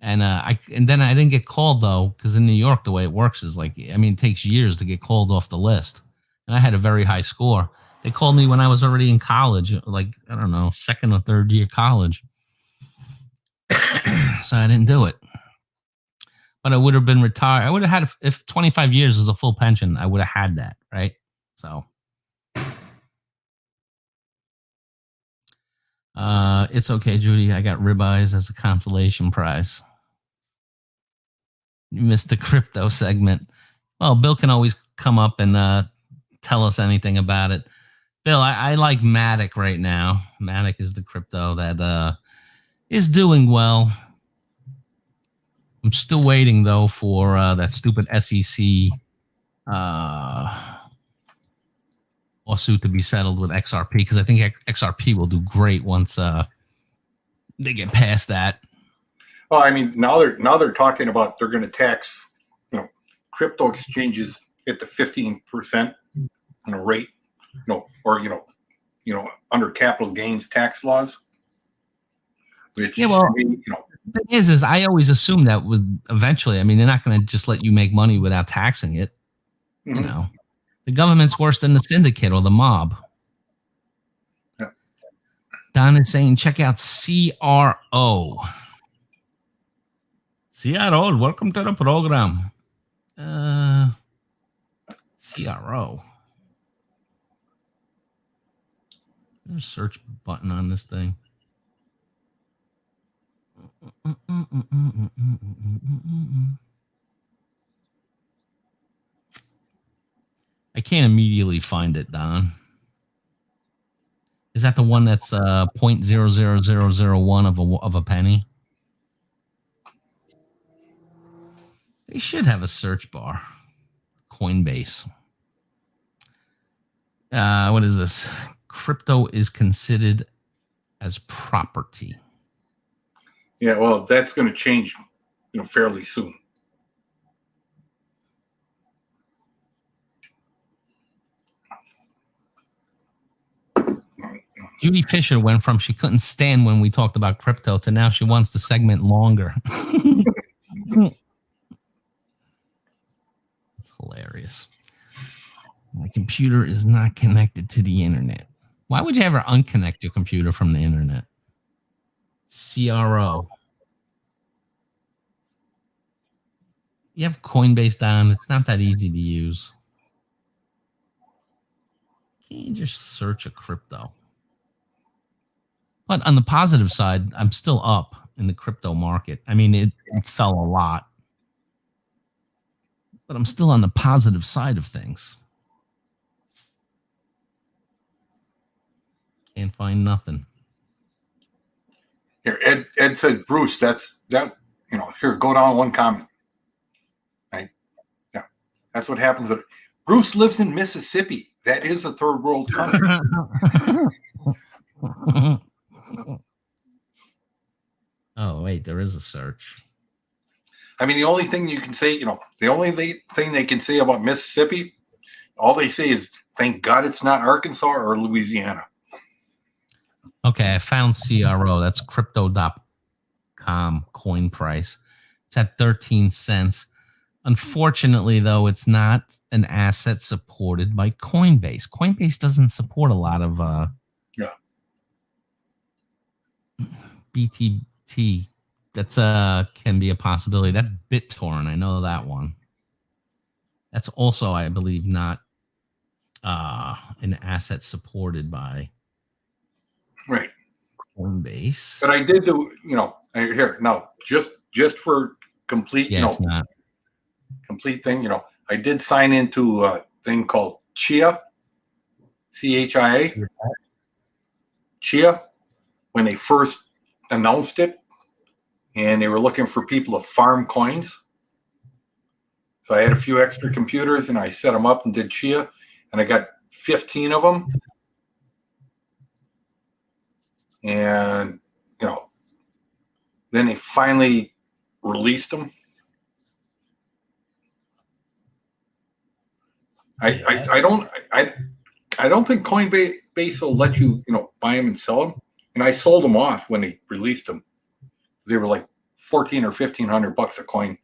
And then I didn't get called though, because in New York the way it works is like, I mean, it takes years to get called off the list. And I had a very high score. They called me when I was already in college, like I don't know, second or third year college. So I didn't do it. But I would have been retired. I would have had, if 25 years is a full pension, I would have had that, right? So it's okay, Judy. I got ribeyes as a consolation prize. You missed the crypto segment. Well, Bill can always come up and tell us anything about it. Bill, I like Matic right now. Matic is the crypto that is doing well. I'm still waiting though for that stupid SEC lawsuit to be settled with XRP, because I think XRP will do great once they get past that. Well, I mean, now they're talking about they're going to tax, crypto exchanges at the 15% rate, or under capital gains tax laws. Which, yeah, well, the thing is I always assume that was eventually. I mean, they're not going to just let you make money without taxing it. Mm-hmm. The government's worse than the syndicate or the mob. Yeah. Don is saying, check out CRO. CRO, welcome to the program. CRO. There's a search button on this thing. I can't immediately find it, Don. Is that the one that's 0.00001 of a penny? They should have a search bar. Coinbase. What is this? Crypto is considered as property. Yeah, well, that's going to change, fairly soon. Judy Fisher went from she couldn't stand when we talked about crypto to now she wants the segment longer. It's hilarious. My computer is not connected to the internet. Why would you ever unconnect your computer from the internet? CRO. You have Coinbase down. It's not that easy to use. Can't you just search a crypto? But on the positive side, I'm still up in the crypto market. I mean, it fell a lot, but I'm still on the positive side of things. Can't find nothing. Here, Ed says, Bruce, that here, go down one comment. Right? Yeah. That's what happens. Bruce lives in Mississippi. That is a third world country. Oh, wait, there is a search. I mean, the only thing you can say, the only thing they can say about Mississippi, all they say is, thank God it's not Arkansas or Louisiana. Okay, I found CRO. That's crypto.com coin price. It's at 13 cents. Unfortunately, though, it's not an asset supported by Coinbase. Coinbase doesn't support a lot of BTT. That's can be a possibility. That's BitTorrent. I know that one. That's also, I believe, not an asset supported by right Coinbase. But I did do, here now just for complete, it's not complete thing. I did sign into a thing called Chia, CHIA, Chia, when they first announced it, and they were looking for people to farm coins. So I had a few extra computers, and I set them up and did Chia, and I got 15 of them. And, then they finally released them. I don't think Coinbase will let you, buy them and sell them. And I sold them off when they released them. They were like 14 or $1,500 a coin.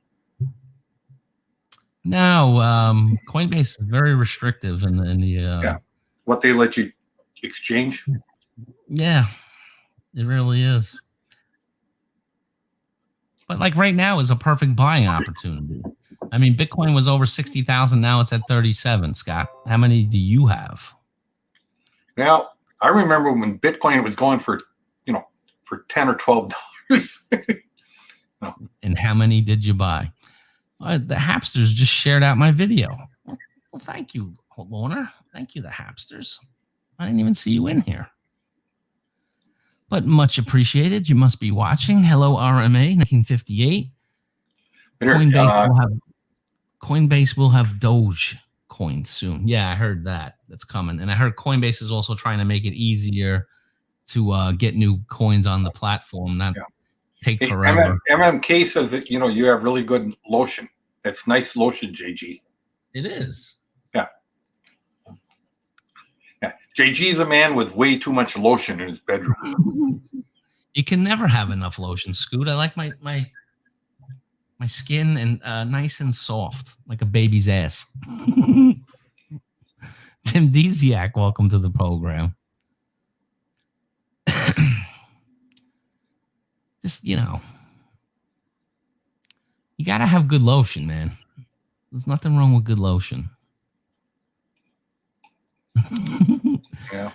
No, Coinbase is very restrictive in the what they let you exchange. Yeah, it really is. But like right now is a perfect buying opportunity. I mean, Bitcoin was over 60,000. Now it's at 37. Scott, how many do you have? Now, I remember when Bitcoin was going for, for $10 or $12. No. And how many did you buy? The Hapsters just shared out my video. Well, thank you, Lorna. Thank you, the Hapsters. I didn't even see you in here. But much appreciated. You must be watching. Hello, RMA 1958. Coinbase will have Doge coin soon. Yeah, I heard that. That's coming. And I heard Coinbase is also trying to make it easier to get new coins on the platform, not take forever. MMK says that, you have really good lotion. That's nice lotion, Jaygee. It is. Yeah. Yeah. Jaygee's a man with way too much lotion in his bedroom. You can never have enough lotion, Scoot. I like my skin and nice and soft, like a baby's ass. Tim Desiak, welcome to the program. Just, you got to have good lotion, man. There's nothing wrong with good lotion. Yeah.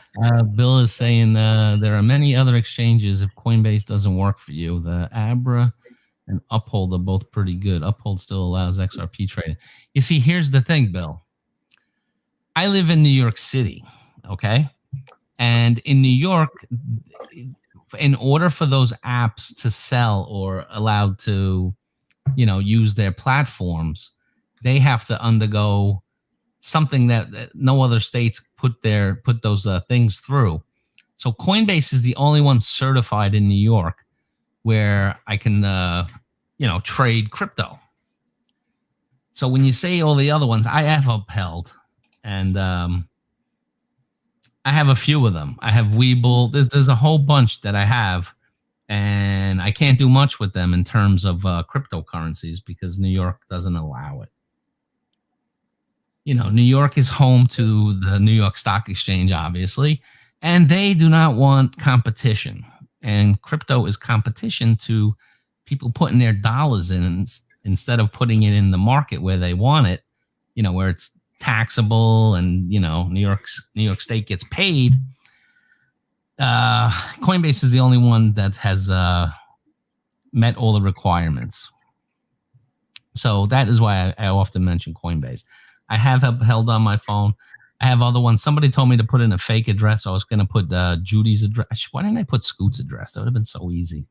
Bill is saying there are many other exchanges if Coinbase doesn't work for you. The Abra and Uphold are both pretty good. Uphold still allows XRP trading. You see, here's the thing, Bill. I live in New York City, okay? And in New York, in order for those apps to sell or allowed to, use their platforms, they have to undergo something that no other states put those things through. So Coinbase is the only one certified in New York where I can, trade crypto. So when you say all the other ones, I have Upheld, and I have a few of them. I have Webull. There's a whole bunch that I have, and I can't do much with them in terms of cryptocurrencies because New York doesn't allow it. New York is home to the New York Stock Exchange, obviously, and they do not want competition. And crypto is competition to people putting their dollars in instead of putting it in the market where they want it, where it's taxable and, New York State gets paid. Coinbase is the only one that has met all the requirements. So that is why I often mention Coinbase. I have Upheld on my phone. I have other ones. Somebody told me to put in a fake address. I was going to put Judy's address. Why didn't I put Scoot's address? That would have been so easy.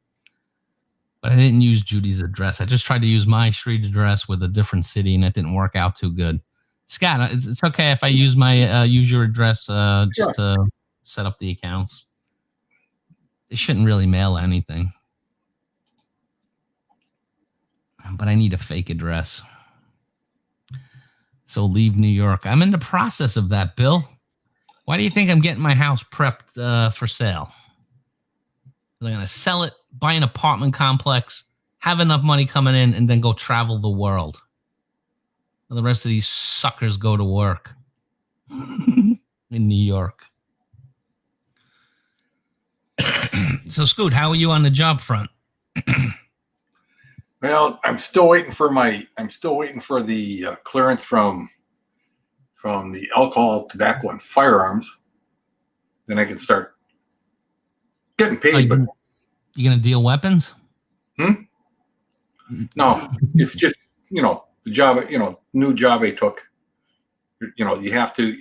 But I didn't use Judy's address. I just tried to use my street address with a different city, and it didn't work out too good. Scott, it's okay if I use your address just to set up the accounts. They shouldn't really mail anything. But I need a fake address. So leave New York. I'm in the process of that, Bill. Why do you think I'm getting my house prepped for sale? I'm going to sell it, buy an apartment complex, have enough money coming in, and then go travel the world. And the rest of these suckers go to work in New York. So, Scoot, how are you on the job front? Well, I'm still waiting for the clearance from the alcohol, tobacco, and firearms. Then I can start getting paid. But you gonna deal weapons? No, it's just the job. New job I took. You have to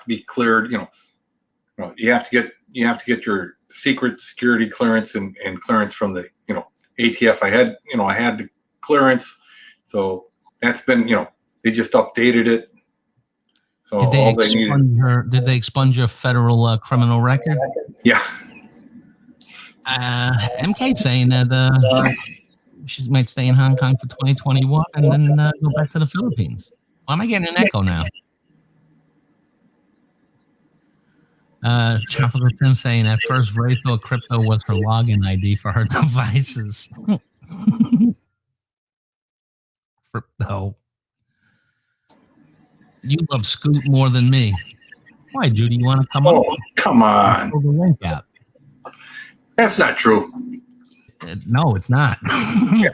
be cleared. You have to get your secret security clearance and clearance from the ATF. I had the clearance, so that's been they just updated it. So did they expunge your federal criminal record? Yeah. MK saying that she might stay in Hong Kong for 2021 and then go back to the Philippines. Why am I getting an echo now? Tropical Tim saying at first Ray thought crypto was her login ID for her devices. Crypto. You love Scoot more than me. Why, Judy? You want to come up? Oh, come on. Pull the link out. That's not true. No, it's not. Yeah.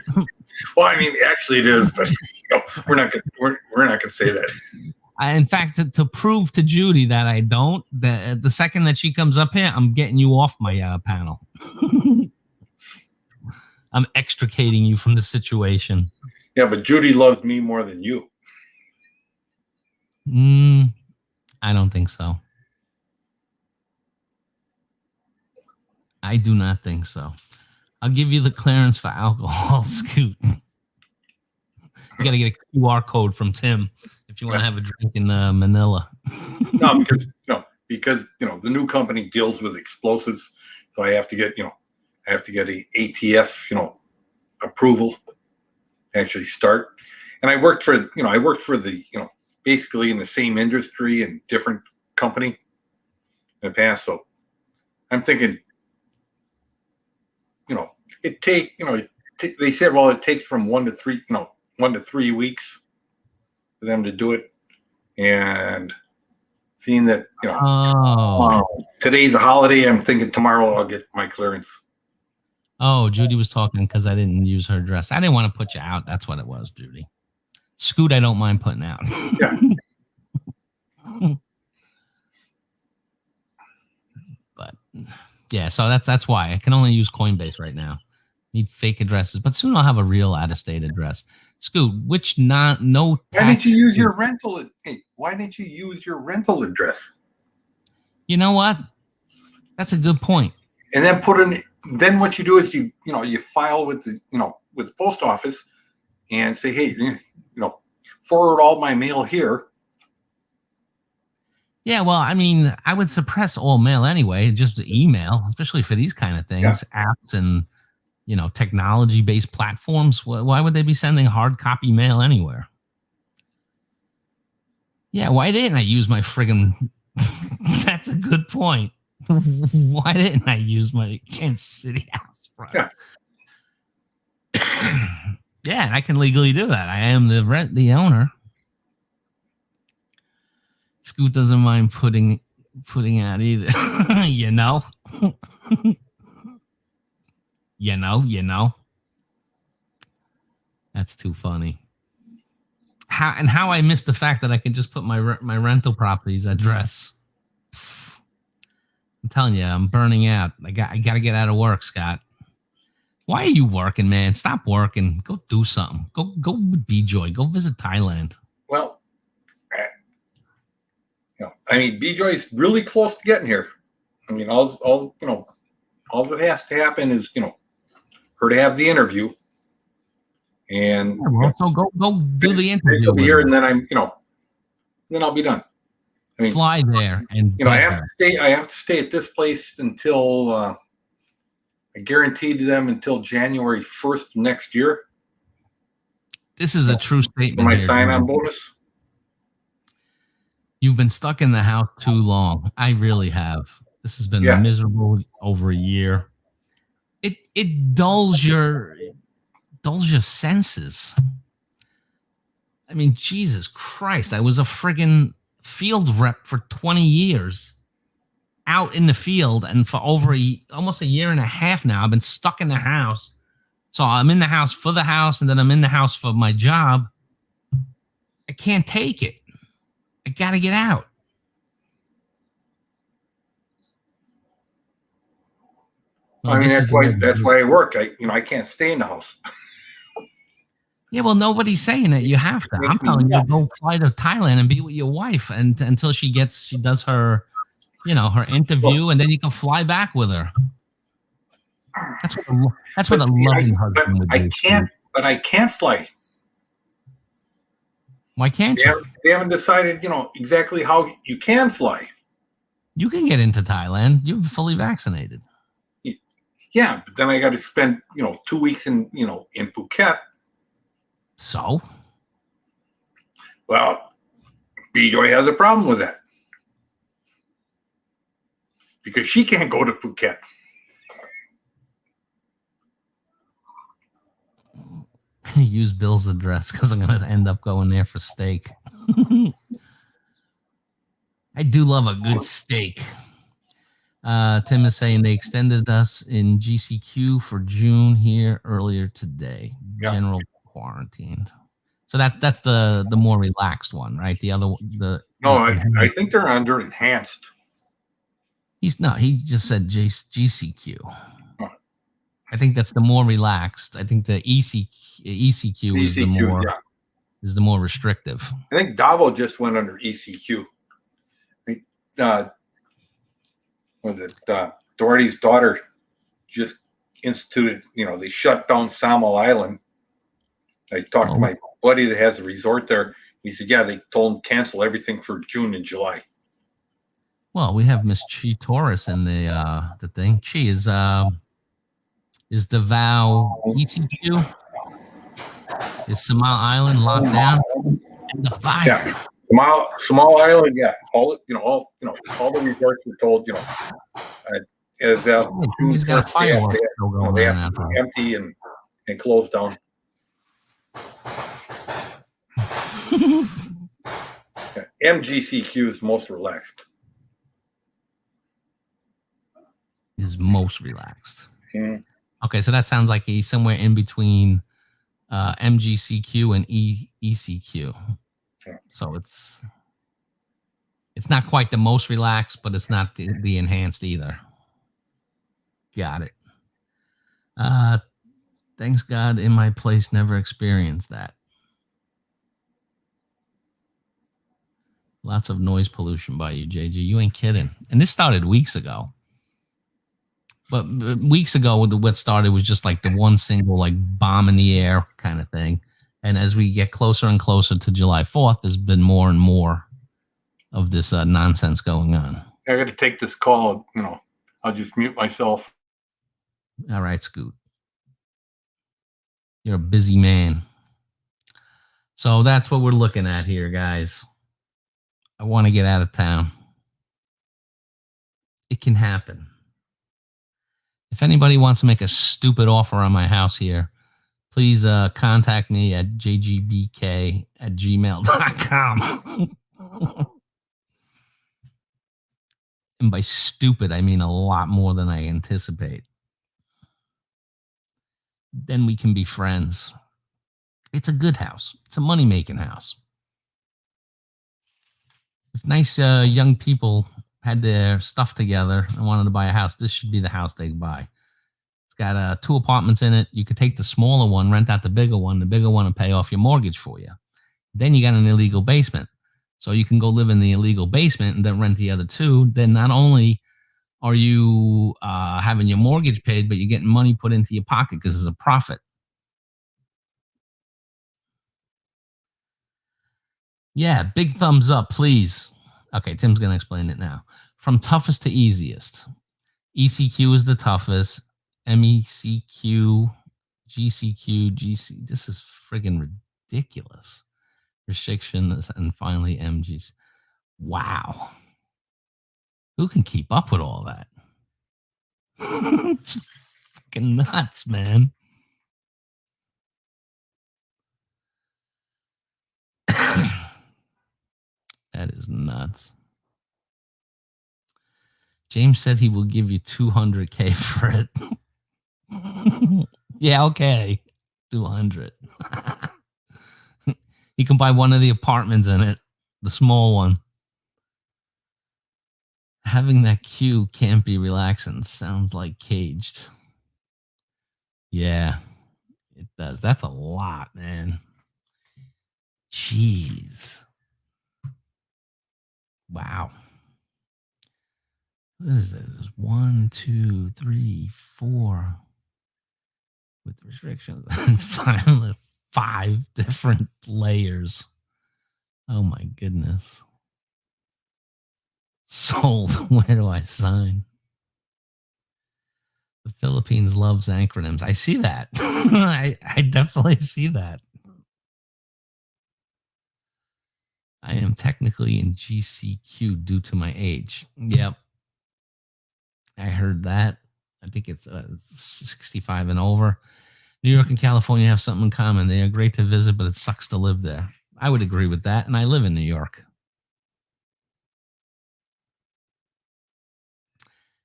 Well, I mean, actually, it is, but we're not gonna say that. In fact, to prove to Judy that I don't, the second that she comes up here, I'm getting you off my panel. I'm extricating you from the situation. Yeah, but Judy loves me more than you. I don't think so. I do not think so. I'll give you the clearance for alcohol, Scoot. You got to get a QR code from Tim if you want to have a drink in Manila. No, because the new company deals with explosives, so I have to get a ATF approval to actually start. And I worked for the basically in the same industry and different company in the past, so I'm thinking they said, well, it takes from 1 to 3 weeks for them to do it. And seeing that, today's a holiday, I'm thinking tomorrow I'll get my clearance. Oh, Judy was talking because I didn't use her address. I didn't want to put you out. That's what it was, Judy. Scoot, I don't mind putting out. Yeah. But yeah, so that's why I can only use Coinbase right now. Need fake addresses, but soon I'll have a real out-of-state address. Scoot, which no tax. Why didn't you use your rental? Why didn't you use your rental address? You know what? That's a good point. And then then what you do is you file with the with the post office and say, hey, forward all my mail here. Yeah, well, I mean, I would suppress all mail anyway, just email, especially for these kind of things, apps and technology-based platforms. Why would they be sending hard copy mail anywhere? Yeah, why didn't I use my friggin'? That's a good point. Why didn't I use my Kansas City house? Yeah. Yeah, and I can legally do that. I am the owner. Scoot doesn't mind putting out either. you know. That's too funny. How I missed the fact that I can just put my rental property's address. I'm telling you, I'm burning out. I got to get out of work, Scott. Why are you working, man? Stop working. Go do something. Go with B-Joy. Go visit Thailand. Well, I mean, B-Joy's really close to getting here. I mean, all that has to happen is her to have the interview, and so go do the interview. I'll be here, and then then I'll be done. I mean, fly there and I have to stay at this place until I guaranteed to them until January 1st next year. This is a true statement. For my sign-on bonus. You've been stuck in the house too long. I really have. This has been miserable over a year. It dulls your senses. I mean, Jesus Christ! I was a friggin' field rep for 20 years, out in the field, and for over almost a year and a half now, I've been stuck in the house. So I'm in the house for the house, and then I'm in the house for my job. I can't take it. I gotta get out. Well, I mean, that's why I work. I can't stay in the house. Yeah, well, nobody's saying that you have to. I'm telling you, go fly to Thailand and be with your wife, and until she does her, her interview, and then you can fly back with her. That's what a loving husband would do. But I can't fly. Why can't you? They haven't decided, exactly how you can fly. You can get into Thailand. You're fully vaccinated. Yeah, but then I got to spend, 2 weeks in Phuket. So? Well, B-Joy has a problem with that. because she can't go to Phuket. Use Bill's address because I'm going to end up going there for steak. I do love a good steak. Tim is saying they extended us in GCQ for June here earlier today. Yeah. General quarantined. So that's the more relaxed one, right? The other I think they're under enhanced. He just said GCQ. I think that's the more relaxed. I think the ECQ is the more restrictive. I think Davao just went under ECQ. Was it Doherty's daughter just instituted, they shut down Samal Island. I talked to my buddy that has a resort there. He said, yeah, they told him cancel everything for June and July. Well, we have Miss Chi Taurus in the thing. Chi is Davao ECQ? Is Samal Island locked down? And the fire. Yeah. Small Island, yeah. All the resorts were told, as he's got a fireworks they have to be empty and close down. MGCQ is most relaxed. Is most relaxed. Mm-hmm. Okay, so that sounds like he's somewhere in between MGCQ and ECQ. Yeah. So it's not quite the most relaxed, but it's not the enhanced either. Got it. Thanks God in my place never experienced that. Lots of noise pollution by you, JG. You ain't kidding. And this started weeks ago. But weeks ago, what started was just like the one single like bomb in the air kind of thing. And as we get closer and closer to July 4th, there's been more and more of this nonsense going on. I got to take this call. I'll just mute myself. All right, Scoot. You're a busy man. So that's what we're looking at here, guys. I want to get out of town. It can happen. If anybody wants to make a stupid offer on my house here, please contact me at jgbk@gmail.com. And by stupid, I mean a lot more than I anticipate. Then we can be friends. It's a good house. It's a money-making house. If nice young people had their stuff together and wanted to buy a house, this should be the house they'd buy. It's got 2 apartments in it. You could take the smaller one, rent out the bigger one. The bigger one will pay off your mortgage for you. Then you got an illegal basement. So you can go live in the illegal basement and then rent the other 2. Then not only are you having your mortgage paid, but you're getting money put into your pocket because it's a profit. Yeah, big thumbs up, please. Okay, Tim's going to explain it now. From toughest to easiest. ECQ is the toughest. MECQ, GCQ, GC. This is friggin' ridiculous. Restrictions, and finally MGs. Wow. Who can keep up with all that? It's fucking nuts, man. That is nuts. James said he will give you $200K for it. Yeah, okay. 200. He can buy one of the apartments in it, the small one. Having that queue can't be relaxing. Sounds like caged. Yeah, it does. That's a lot, man. Jeez. Wow. What is this? 1, 2, 3, 4 with restrictions and finally 5 different layers. Oh my goodness. Sold. Where do I sign? The Philippines loves acronyms. I see that. I definitely see that. I am technically in GCQ due to my age. Yep. I heard that. I think it's 65 and over. New York and California have something in common. They are great to visit, but it sucks to live there. I would agree with that, and I live in New York.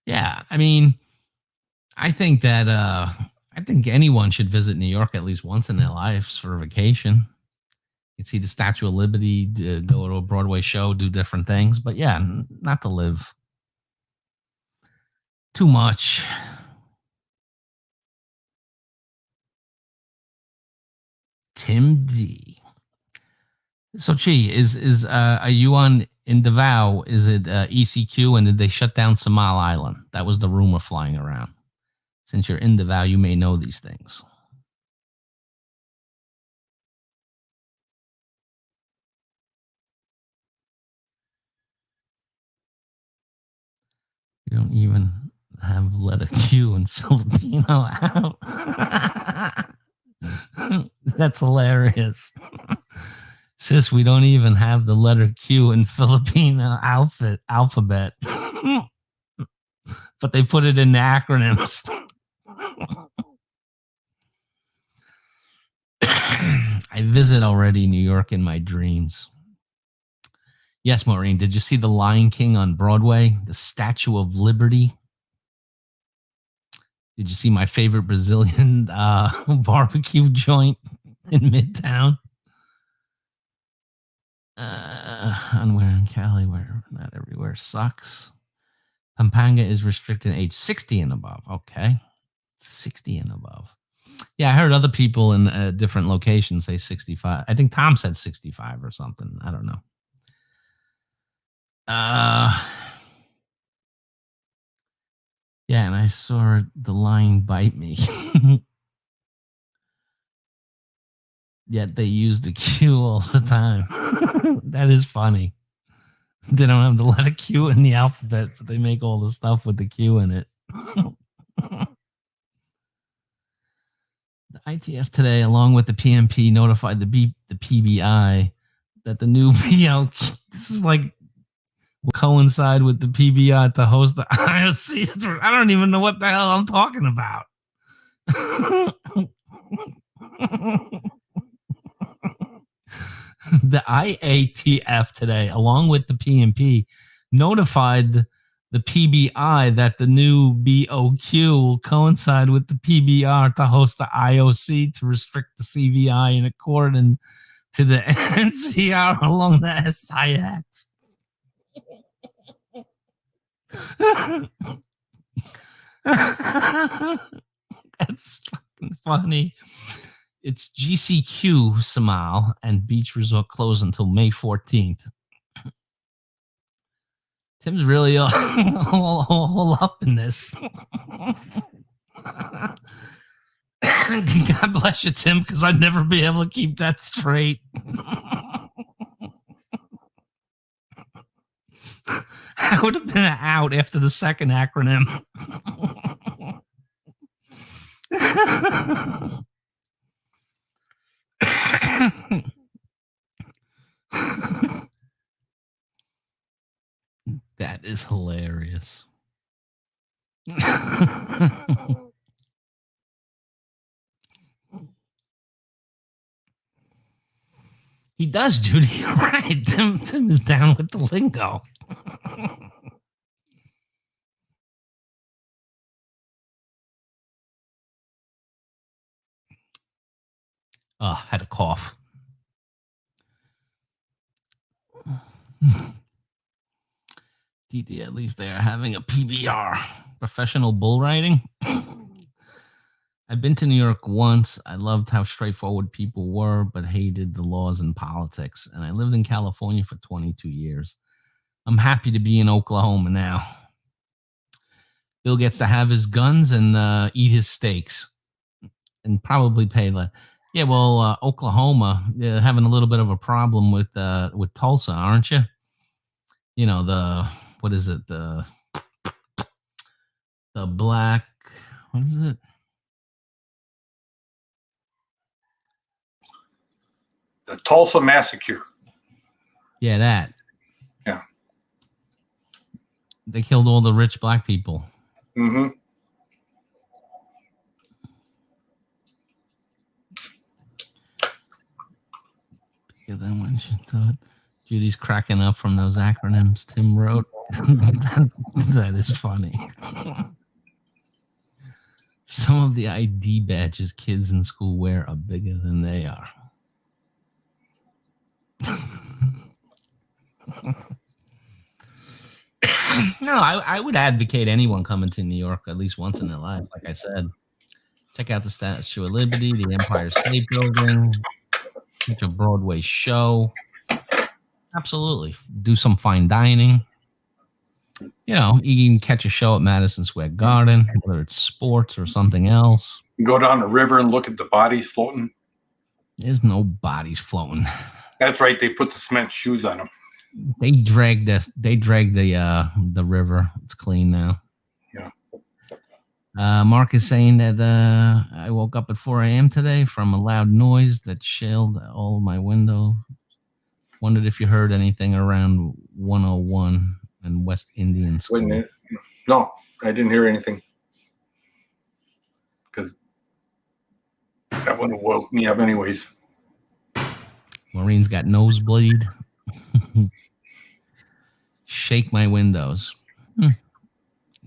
Yeah, I mean, I think that I think anyone should visit New York at least once in their lives for a vacation. You see the Statue of Liberty, go to a Broadway show, do different things, but yeah, not to live too much. Tim D. So, Chi, is are you on in Davao? Is it ECQ? And did they shut down Samal Island? That was the rumor flying around. Since you're in Davao, you may know these things. You don't even have letter Q in Filipino out. That's hilarious. Sis, we don't even have the letter Q in Filipino alphabet. But they put it in the acronyms. I visit already New York in my dreams. Yes, Maureen, did you see The Lion King on Broadway? The Statue of Liberty? Did you see my favorite Brazilian barbecue joint in Midtown? Unwhere in Cali, where not everywhere sucks. Pampanga is restricted age 60 and above. Okay. 60 and above. Yeah, I heard other people in different locations say 65. I think Tom said 65 or something. I don't know. Yeah, and I saw the lion bite me. Yet they use the Q all the time. That is funny. They don't have the letter Q in the alphabet, but they make all the stuff with the Q in it. The ITF today, along with the PMP, notified the PBI that the new BL. This is like will coincide with the PBI to host the IOC. I don't even know what the hell I'm talking about. The IATF today, along with the PMP, notified the PBI that the new BOQ will coincide with the PBR to host the IOC to restrict the CVI in accordance to the NCR along the SIX. That's fucking funny. It's GCQ Samal and Beach Resort closed until May 14th. Tim's really all up in this. God bless you, Tim, because I'd never be able to keep that straight. I would have been out after the second acronym. That is hilarious. He does, Judy. You're right. Tim is down with the lingo. Had a cough. DD, at least they are having a PBR, professional bull riding. I've been to New York once. I loved how straightforward people were, but hated the laws and politics. And I lived in California for 22 years. I'm happy to be in Oklahoma now. Bill gets to have his guns and eat his steaks and probably pay the. Yeah, well, Oklahoma having a little bit of a problem with Tulsa, aren't you? You know, what is it? The black, what is it? The Tulsa Massacre. Yeah, that. Yeah. They killed all the rich black people. Mm-hmm. Than when she thought. Judy's cracking up from those acronyms Tim wrote. That is funny. Some of the ID badges kids in school wear are bigger than they are. No, I would advocate anyone coming to New York at least once in their lives. Like I said, check out the Statue of Liberty, the Empire State Building, catch a Broadway show. Absolutely. Do some fine dining. You know, you can catch a show at Madison Square Garden, whether it's sports or something else. You go down the river and look at the bodies floating. There's no bodies floating. That's right. They put the cement shoes on them. They dragged the river. It's clean now. Yeah. Mark is saying that I woke up at 4 a.m. today from a loud noise that shelled all my window. Wondered if you heard anything around 101 and West Indian School. No, I didn't hear anything. Because that wouldn't have woke me up anyways. Maureen's got nosebleed. Shake my windows.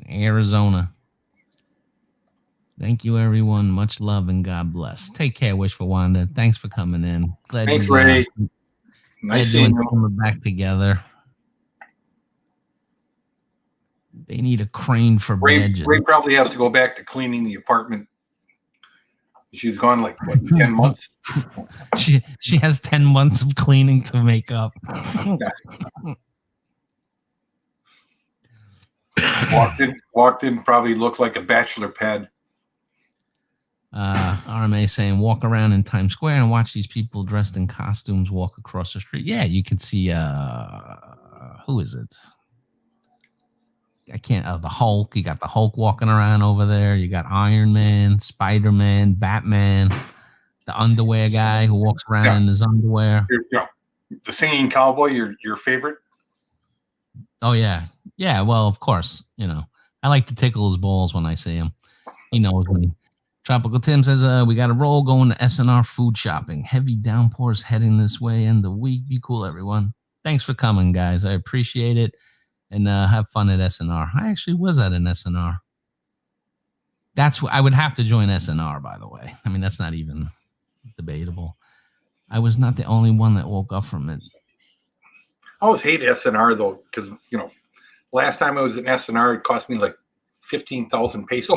Arizona. Thank you, everyone. Much love and God bless. Take care, Wish for Wanda. Thanks for coming in. Thanks, Ray. Nice seeing you. We're back together. They need a crane for badges. Ray probably has to go back to cleaning the apartment. She's gone like, what, 10 months? She has 10 months of cleaning to make up. Walked in, probably looked like a bachelor pad. RMA saying, walk around in Times Square and watch these people dressed in costumes walk across the street. Yeah, you can see, who is it? I can't, the Hulk. You got the Hulk walking around over there. You got Iron Man, Spider-Man, Batman, the underwear guy who walks around in his underwear. Yeah. The singing cowboy, your favorite? Oh, yeah. Yeah, well, of course. You know, I like to tickle his balls when I see him. He knows me. Tropical Tim says, we got a roll going to SNR food shopping. Heavy downpours heading this way in the week. Be cool, everyone. Thanks for coming, guys. I appreciate it. And have fun at SNR. I actually was at an SNR. That's what I would have to join SNR, by the way. I mean, that's not even debatable. I was not the only one that woke up from it. I always hate SNR, though, because, you know, last time I was in SNR, it cost me like 15,000 peso.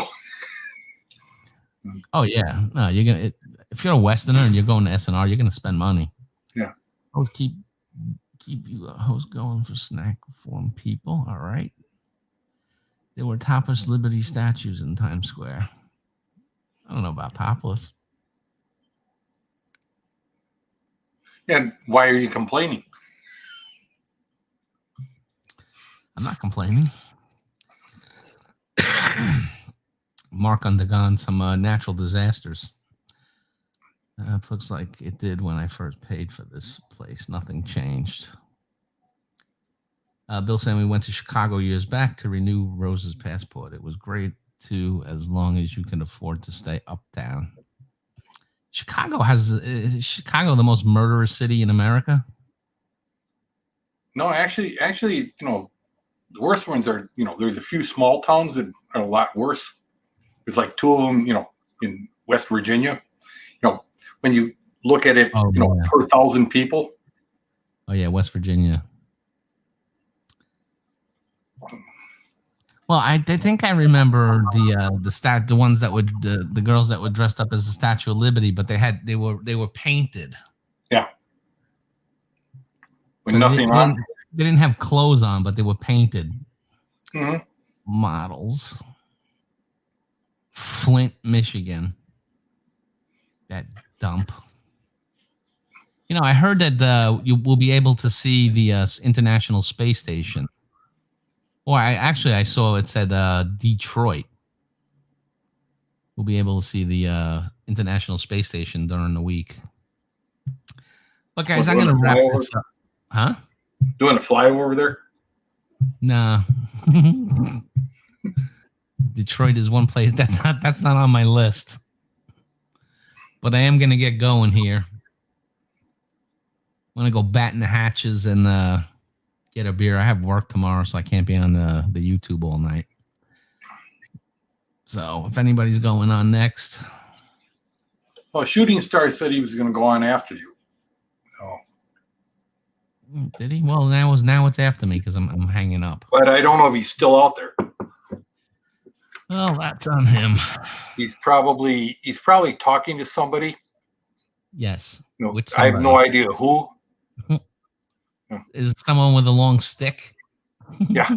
Oh, yeah. No, if you're a Westerner and you're going to SNR, you're going to spend money. Yeah. Oh, keep you host going for snack form people. All right. There were topless Liberty statues in Times Square. I don't know about topless. And why are you complaining? I'm not complaining. Mark undergone some natural disasters. Looks like it did when I first paid for this place. Nothing changed. Bill saying we went to Chicago years back to renew Rose's passport. It was great, too, as long as you can afford to stay uptown. Is Chicago the most murderous city in America? No, actually, you know, the worst ones are, you know, there's a few small towns that are a lot worse. There's like two of them, you know, in West Virginia. You know, when you look at it, per 1,000 people. Oh yeah, West Virginia. Well, I think I remember the ones that would the girls that were dressed up as the Statue of Liberty, but they were painted. Yeah. With So nothing on. They didn't have clothes on, but they were painted. Mm-hmm. Models. Flint, Michigan. That dump. You know, I heard that you will be able to see the International Space Station. Or I saw it said Detroit. We'll be able to see the International Space Station during the week. But guys, I'm going to wrap this up. Huh? Doing a flyover over there? Nah. Detroit is one place that's not on my list. But I am gonna get going here. I'm gonna go batten the hatches and get a beer. I have work tomorrow, so I can't be on the YouTube all night. So if anybody's going on next. Well, Shooting Star said he was going to go on after you. Oh. Did he? Well, now it's after me because I'm hanging up. But I don't know if he's still out there. Well, that's on him. He's probably talking to somebody. Yes. You know, I have no idea who. Is it someone with a long stick? Yeah.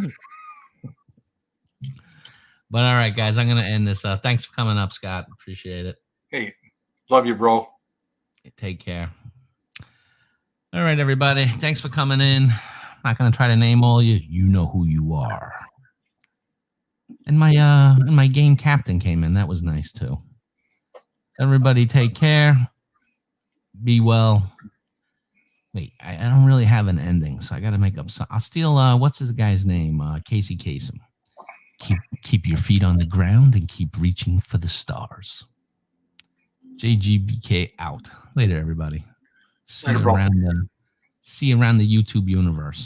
But all right, guys, I'm going to end this. Thanks for coming up, Scott. Appreciate it. Hey, love you, bro. Take care. All right, everybody. Thanks for coming in. I'm not going to try to name all you. You know who you are. And my game captain came in. That was nice, too. Everybody take care. Be well. Wait, I don't really have an ending, so I got to make up some. I'll steal, what's his guy's name? Casey Kasem. Keep your feet on the ground and keep reaching for the stars. JGBK out. Later, everybody. See you around the YouTube universe.